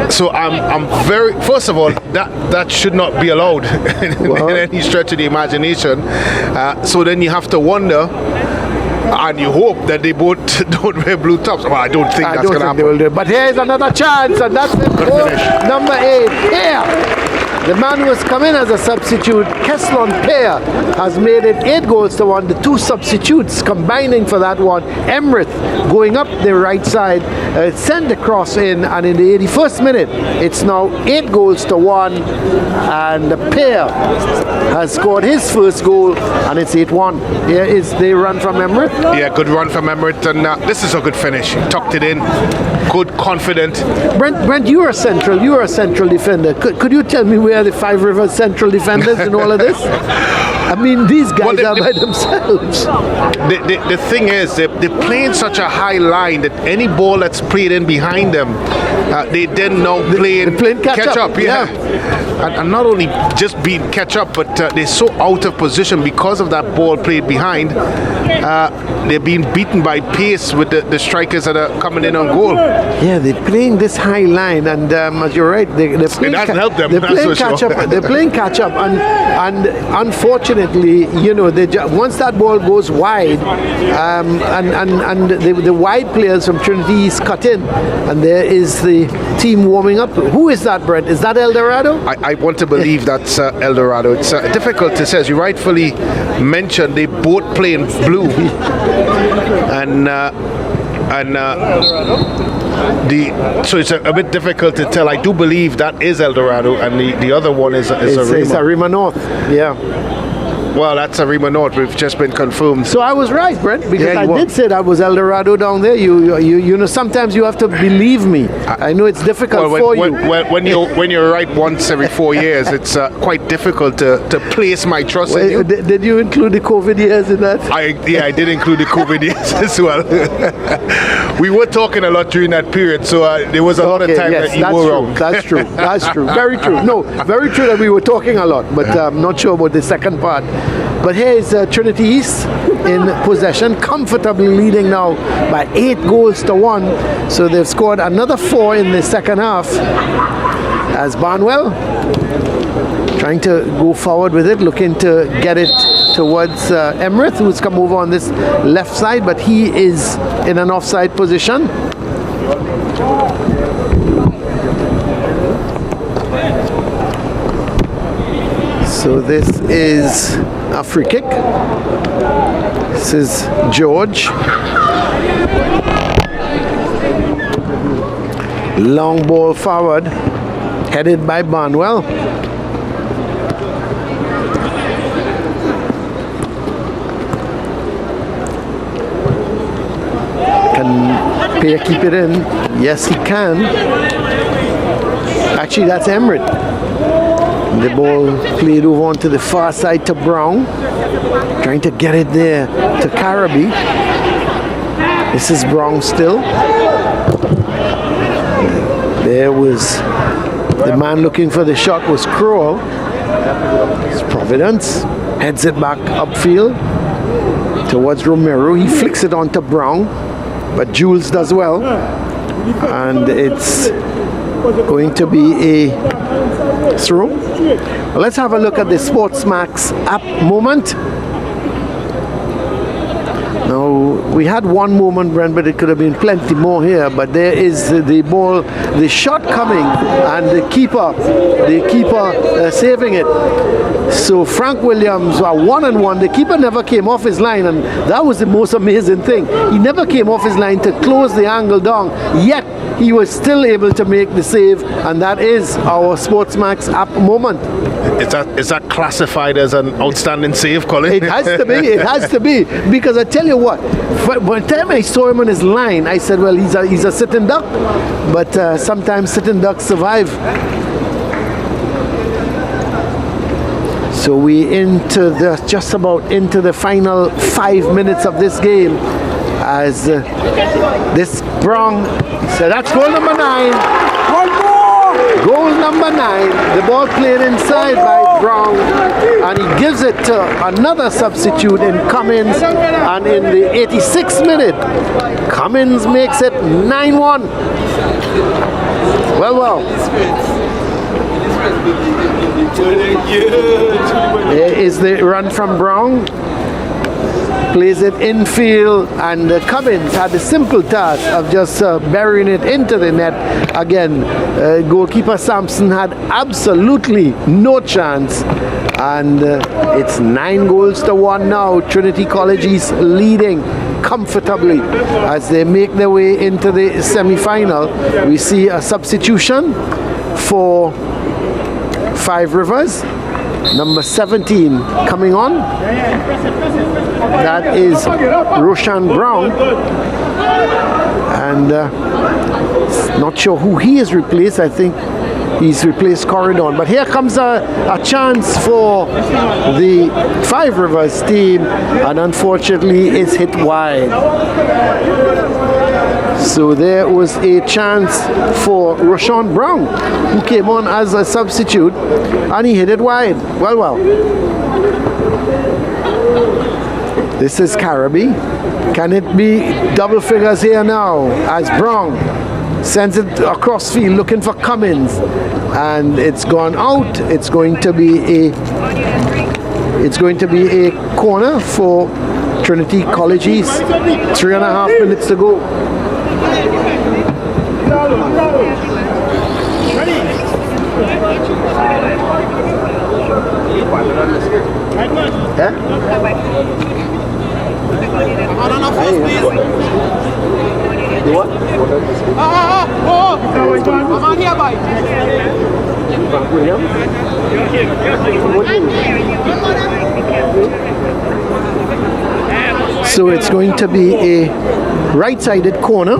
So I'm very, first of all, that should not be allowed in any stretch of the imagination. So then you have to wonder, and you hope that they both don't wear blue tops. Well, I don't think that's going to happen. But here's another chance, and that's it. Number 8 here. The man who has come in as a substitute, Keslon Pear, has made it 8 goals to 1. The 2 substitutes combining for that one. Emirath going up the right side, sent the cross in, and in the 81st minute, it's now 8 goals to 1, and Pear has scored his first goal, and it's 8-1. Here is the run from Emirath. Yeah, good run from Emirath, and this is a good finish. Tucked it in, good, confident. Brent, you are a central defender. Could you tell me where the Five Rivers central defenders in all of this? I mean, these guys are by themselves. The thing is, they're playing such a high line that any ball that's played in behind them, they then now playing catch up. Yeah. And not only just being catch up, but they're so out of position because of that ball played behind. They're being beaten by pace with the strikers that are coming in on goal. Yeah, they're playing this high line, and as you're right, they're playing. It doesn't help them. They're playing catch up. They're playing catch up, and unfortunately, you know, once that ball goes wide, and the wide players from Trinity East cut in, and there is the team warming up. Who is that, Brent? Is that El Dorado? I want to believe that's El Dorado. It's difficult to say. As you rightfully mentioned, they both play in blue, so it's a bit difficult to tell. I do believe that is El Dorado, and the other one is Arima. It's Arima North. Yeah. Well, that's Arima North. We've just been confirmed. So I was right, Brent, because I did say that was El Dorado down there. You know, sometimes you have to believe me. I know it's difficult for you. When you're right once every 4 years, it's quite difficult to place my trust in you. Did you include the COVID years in that? I did include the COVID years as well. We were talking a lot during that period, so there was a lot of time that you were wrong. That's true. That's true. Very true. No, very true that we were talking a lot, but I'm not sure about the second part. But here is Trinity East in possession, comfortably leading now by 8 goals to 1. So they've scored another 4 in the second half. As Barnwell trying to go forward with it, looking to get it towards Emirath, who's come over on this left side, but he is in an offside position. So this is a free kick. This is George. Long ball forward, headed by Barnwell. Can Pear keep it in? Yes, he can. Actually, that's Emmerich. The ball played over onto the far side to Brown. Trying to get it there to Carraby. This is Brown still. There was the man looking for the shot was Crowell. It's Providence. Heads it back upfield towards Romero. He flicks it onto Brown, but Jules does well. And it's going to be a throw. Well, let's have a look at the SportsMax app moment. Now, we had one moment, Brent, but it could have been plenty more here. But there is the ball, the shot coming, and the keeper saving it. So Frank Williams are 1-on-1. The keeper never came off his line, and that was the most amazing thing. He never came off his line to close the angle down, yet he was still able to make the save, and that is our SportsMax app moment. Is that classified as an outstanding save, Colin? It has to be. It has to be, because I tell you what, by the time I saw him on his line, I said, well, he's a sitting duck, but sometimes sitting ducks survive. So we just about into the final 5 minutes of this game, as this Brown, so that's goal number 9. One more! Goal number 9. The ball played inside by Brown, and he gives it to another substitute in Cummins, and in the 86th minute, Cummins makes it 9-1. Well. There is the run from Brown. Plays it infield, and Cummins had the simple task of just burying it into the net. Again, goalkeeper Sampson had absolutely no chance, and it's 9-1 now. Trinity College East leading comfortably as they make their way into the semi-final. We see a substitution for Five Rivers. Number 17 coming on. That is Roshan Brown. And not sure who he has replaced. I think he's replaced Corridon. But here comes a chance for the Five Rivers team. And unfortunately, it's hit wide. So there was a chance for Roshan Brown, who came on as a substitute, and he hit it wide. Well. This is Carraby. Can it be double figures here now, as Brown sends it across field looking for Cummins, and it's gone out. It's going to be a corner for Trinity College East. 3.5 minutes to go. So it's going to be a right-sided corner.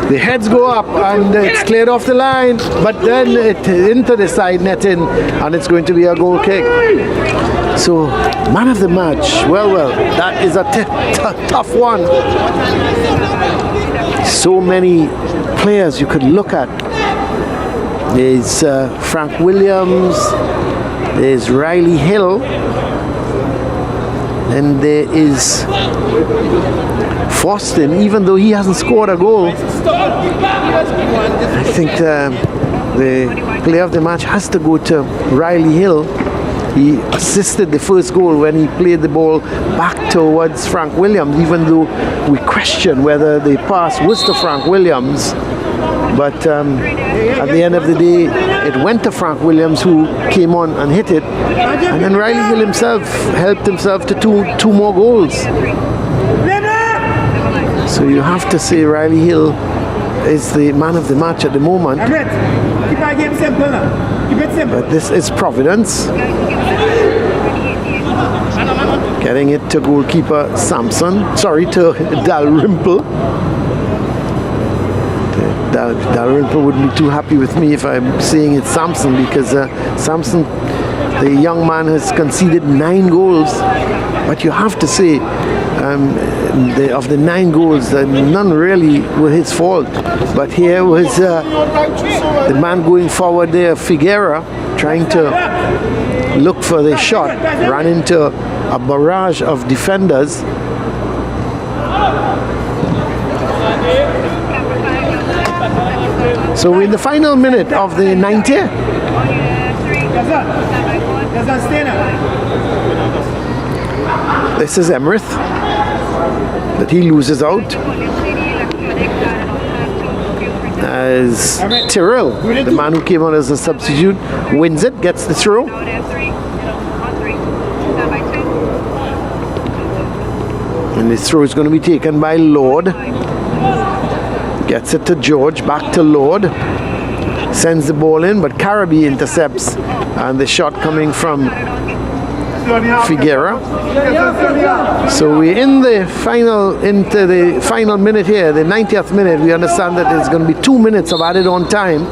The heads go up and it's cleared off the line, but then it into the side netting, and it's going to be a goal kick. So, man of the match. Well, that is a tough one. So many players you could look at. There's Frank Williams, there's Riley Hill, and there is Foston, even though he hasn't scored a goal. I think the player of the match has to go to Riley Hill. He assisted the first goal when he played the ball back towards Frank Williams, even though we question whether the pass was to Frank Williams. But at the end of the day, it went to Frank Williams, who came on and hit it. And then Riley Hill himself helped himself to two more goals. So you have to say Riley Hill is the man of the match at the moment. But this is Providence. Getting it to goalkeeper Sampson. Sorry, to Dalrymple. Dalrymple wouldn't be too happy with me if I'm saying it's Sampson, because Sampson, the young man, has conceded 9 goals. But you have to say, of the 9 goals, none really were his fault. But here was the man going forward there, Figuera, trying to look for the shot, ran into a barrage of defenders. So in the final minute of the 90th, this is Emirath, but he loses out as Tyrrell, the man who came on as a substitute, wins it, gets the throw. And this throw is going to be taken by Lord. Gets it to George, back to Lord. Sends the ball in, but Carabby intercepts. And the shot coming from Figuera. So we're into the final minute here, the 90th minute. We understand that there's going to be 2 minutes of added on time.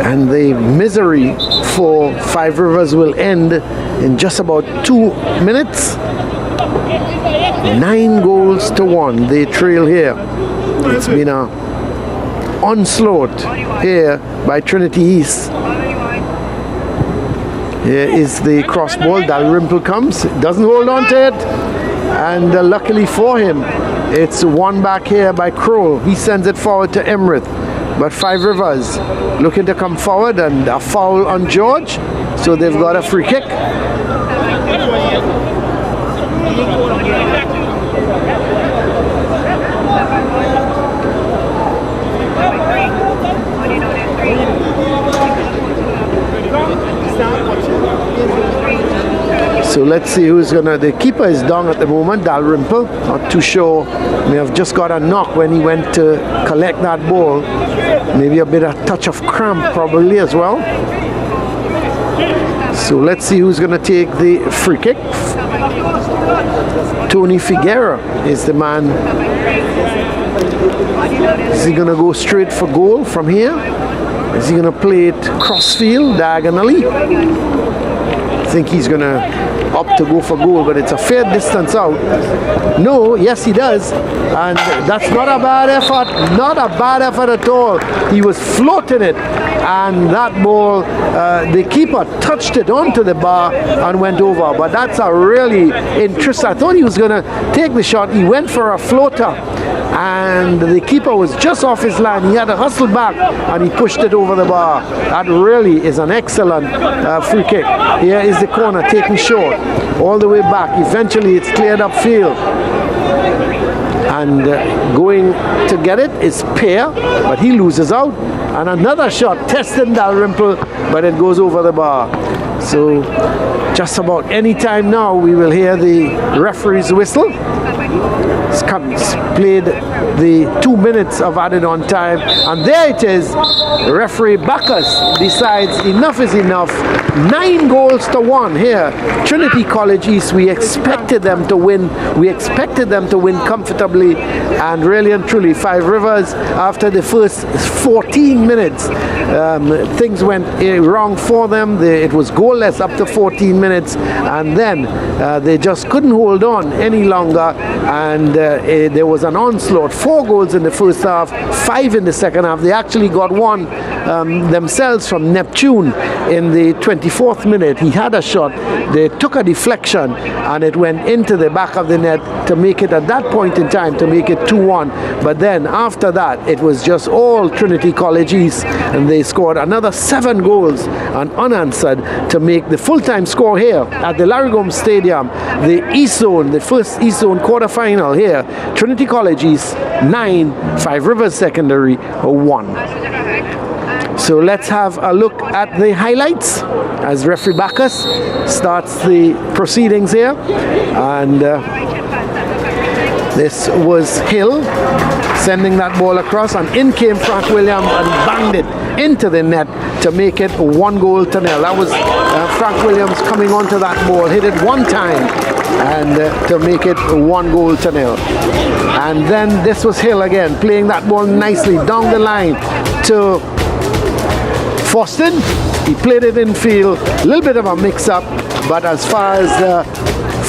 And the misery for Five Rivers will end in just about 2 minutes. 9 goals to 1, they trail here. It's been an onslaught here by Trinity East. Here is the cross ball. Dalrymple comes, doesn't hold on to it, and luckily for him, it's won back here by Kroll. He sends it forward to Emirath, but Five Rivers looking to come forward, and a foul on George, so they've got a free kick. So let's see who's gonna. The keeper is down at the moment, Dalrymple. Not too sure. May have just got a knock when he went to collect that ball. Maybe a bit of touch of cramp probably as well. So let's see who's gonna take the free kick. Tony Figuera is the man. Is he gonna go straight for goal from here? Is he gonna play it crossfield diagonally? I think he's gonna opt to go for goal, but it's a fair distance out. No, yes he does, and that's not a bad effort, not a bad effort at all. He was floating it, and that ball, the keeper touched it onto the bar and went over, but that's a really interesting. I thought he was going to take the shot. He went for a floater, and the keeper was just off his line. He had to hustle back, and he pushed it over the bar. That really is an excellent free kick. Here is the corner taken short, all the way back. Eventually it's cleared up field, and going to get it is Pear, but he loses out, and another shot testing Dalrymple, but it goes over the bar. So just about any time now we will hear the referee's whistle. It's played the 2 minutes of added on time, and there it is. Referee Bacchus decides enough is enough. 9 goals to 1 here. Trinity College East, we expected them to win. We expected them to win comfortably, and really and truly, Five Rivers, after the first 14 minutes, things went wrong for them. It was goalless up to 14 minutes, and then they just couldn't hold on any longer, and there was an onslaught. 4 goals in the first half, 5 in the second half. They actually got one themselves from Neptune in the 24th minute. He had a shot. They took a deflection and it went into the back of the net to make it, at that point in time, to make it 2-1. But then after that, it was just all Trinity College East, and they scored another 7 goals and unanswered to make the full-time score here at the Larry Gomes Stadium. The East Zone, the first East Zone quarter-final here, Trinity College East 9, 5 Rivers Secondary 1. So let's have a look at the highlights as referee Bacchus starts the proceedings here. And this was Hill sending that ball across, and in came Frank Williams and banged it into the net to make it 1-0. That was Frank Williams coming onto that ball, hit it one time and to make it 1-0. And then this was Hill again playing that ball nicely down the line to Foston. He played it in field, a little bit of a mix-up, but as far as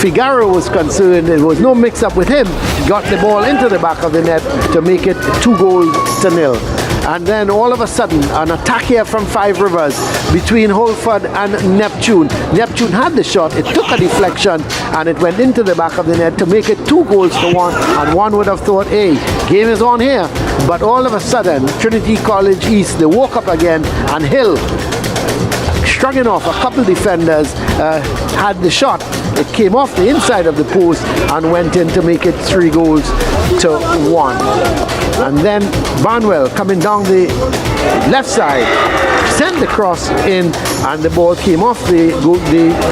Figaro was concerned, there was no mix-up with him. He got the ball into the back of the net to make it 2-0. And then all of a sudden, an attack here from 5 Rivers between Holford and Neptune. Neptune had the shot, it took a deflection, and it went into the back of the net to make it 2-1. And one would have thought, hey, game is on here. But all of a sudden, Trinity College East, they woke up again, and Hill, shrugging off a couple defenders, had the shot. It came off the inside of the post and went in to make it 3-1. And then Barnwell coming down the left side, sent the cross in, and the ball came off the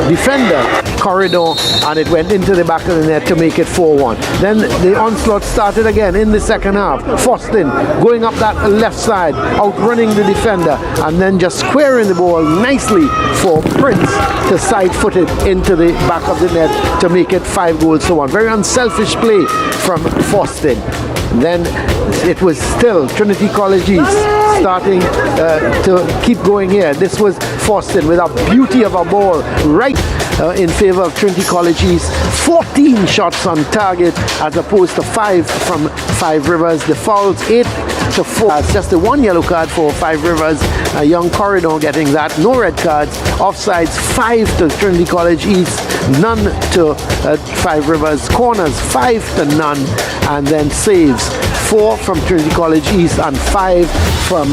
defender corridor, and it went into the back of the net to make it 4-1. Then the onslaught started again in the second half. Foston going up that left side, outrunning the defender, and then just squaring the ball nicely for Prince to side-foot it into the back of the net to make it 5-1. Very unselfish play from Foston. Then it was still Trinity College East starting to keep going here. This was Foston with a beauty of a ball right in favor of Trinity College East. 14 shots on target as opposed to 5 from 5 Rivers. The fouls 8-4. It's just the 1 yellow card for 5 Rivers. A young Corridor getting that. No red cards. Offsides 5 to Trinity College East. None to 5 Rivers. Corners 5-0. And then saves 4 from Trinity College East and 5 from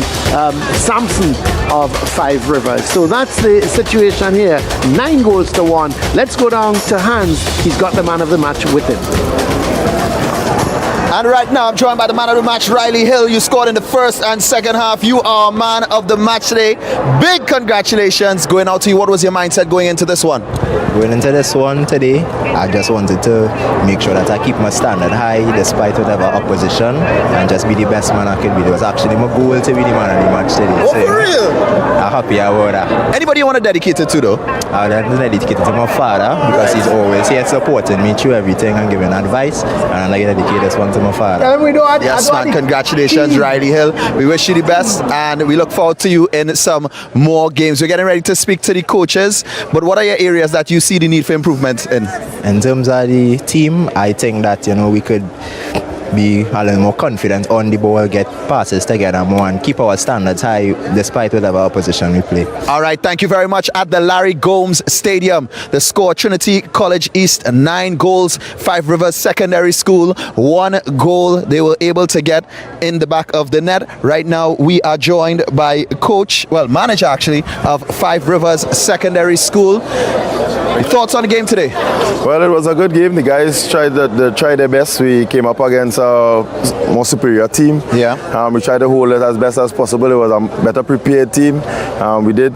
Sampson of 5 Rivers. So that's the situation here. 9-1. Let's go down to Hans. He's got the man of the match with him. And right now I'm joined by the man of the match, Riley Hill. You scored in the first and second half. You are man of the match today. Big congratulations going out to you. What was your mindset going into this one? Going into this one today, I just wanted to make sure that I keep my standard high despite whatever opposition and just be the best man I could be. It was actually my goal to be the man of the match today. Oh, for real? I'm happy about that. Anybody you want to dedicate it to though? I want to dedicate it to my father because he's always here supporting me through everything and giving advice, and I'd like to dedicate this one to my father. Yes, man. Congratulations, Riley Hill. We wish you the best, and we look forward to you in some more games. We're getting ready to speak to the coaches, but what are your areas that you see the need for improvement in? In terms of the team, I think that we could be a little more confident on the ball, get passes together more, and keep our standards high despite whatever opposition we play. All right, thank you very much. At the Larry Gomes Stadium, the score: Trinity College East 9 goals, 5 Rivers Secondary School 1 goal they were able to get in the back of the net. Right now we are joined by manager actually of 5 Rivers Secondary School. Your thoughts on the game today? Well, it was a good game. The guys tried their best. We came up against a more superior team. Yeah. We tried to hold it as best as possible. It was a better prepared team. We did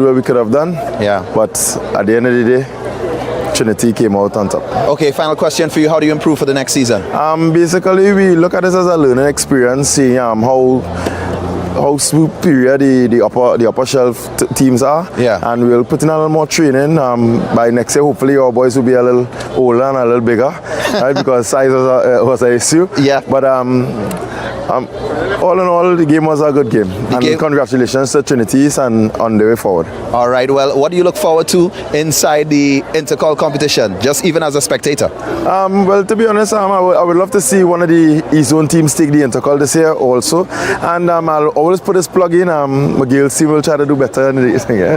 what we could have done. Yeah. But at the end of the day, Trinity came out on top. Okay, final question for you. How do you improve for the next season? Basically, we look at this as a learning experience, seeing how superior the upper shelf teams are. Yeah. And we'll put in a little more training. By next year, hopefully, our boys will be a little older and a little bigger, right? Because size was an issue. Yeah. But All in all, the game was a good game. Congratulations to Trinity East and on the way forward. All right, well, what do you look forward to inside the Intercol competition, just even as a spectator? Well, to be honest, I would love to see one of the East Zone teams take the Intercol this year also. And I'll always put this plug in. My girls team will try to do better.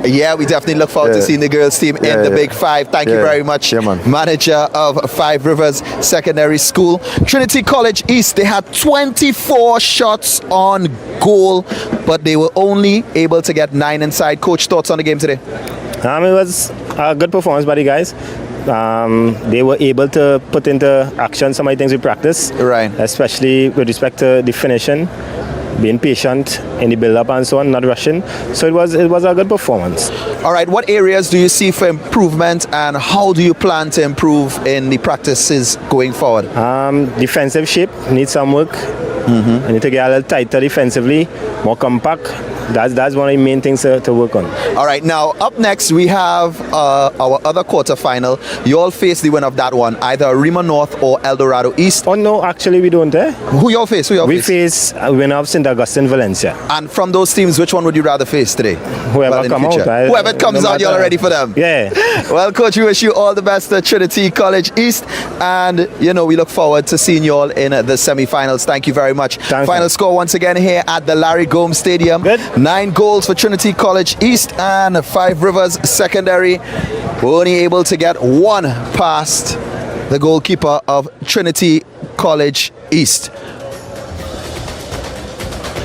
Yeah, we definitely look forward to seeing the girls team in the Big Five. Thank you very much, manager of Five Rivers Secondary School. Trinity College East, they had 24 shots on goal, but they were only able to get 9 inside. Coach, thoughts on the game today? It was a good performance by the guys. They were able to put into action some of the things we practice, right? Especially with respect to the finishing, being patient in the build-up and so on, not rushing. So it was a good performance. All right, what areas do you see for improvement, and how do you plan to improve in the practices going forward? Defensive shape needs some work. I need to get a little tighter defensively, more compact. That's one of the main things to work on. All right, now up next we have our other quarterfinal. You all face the winner of that one, either Rima North or El Dorado East. Oh no, actually we don't. Who you all face? We face a winner of St. Augustine Valencia. And from those teams, which one would you rather face today? Whoever comes out. Whoever comes out, you're all ready for them. Yeah. Well, Coach, we wish you all the best at Trinity College East, and we look forward to seeing you all in the semi-finals. Thank you very much. Final score once again here at the Larry Gomes Stadium. Good. 9 goals for Trinity College East, and Five Rivers Secondary were only able to get 1 past the goalkeeper of Trinity College East.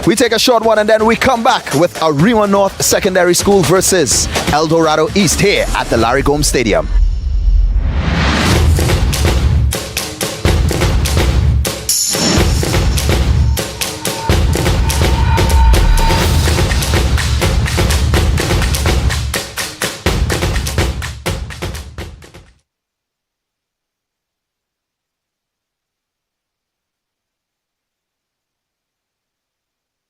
We take a short one and then we come back with Rima North Secondary School versus El Dorado East here at the Larry Gomes Stadium.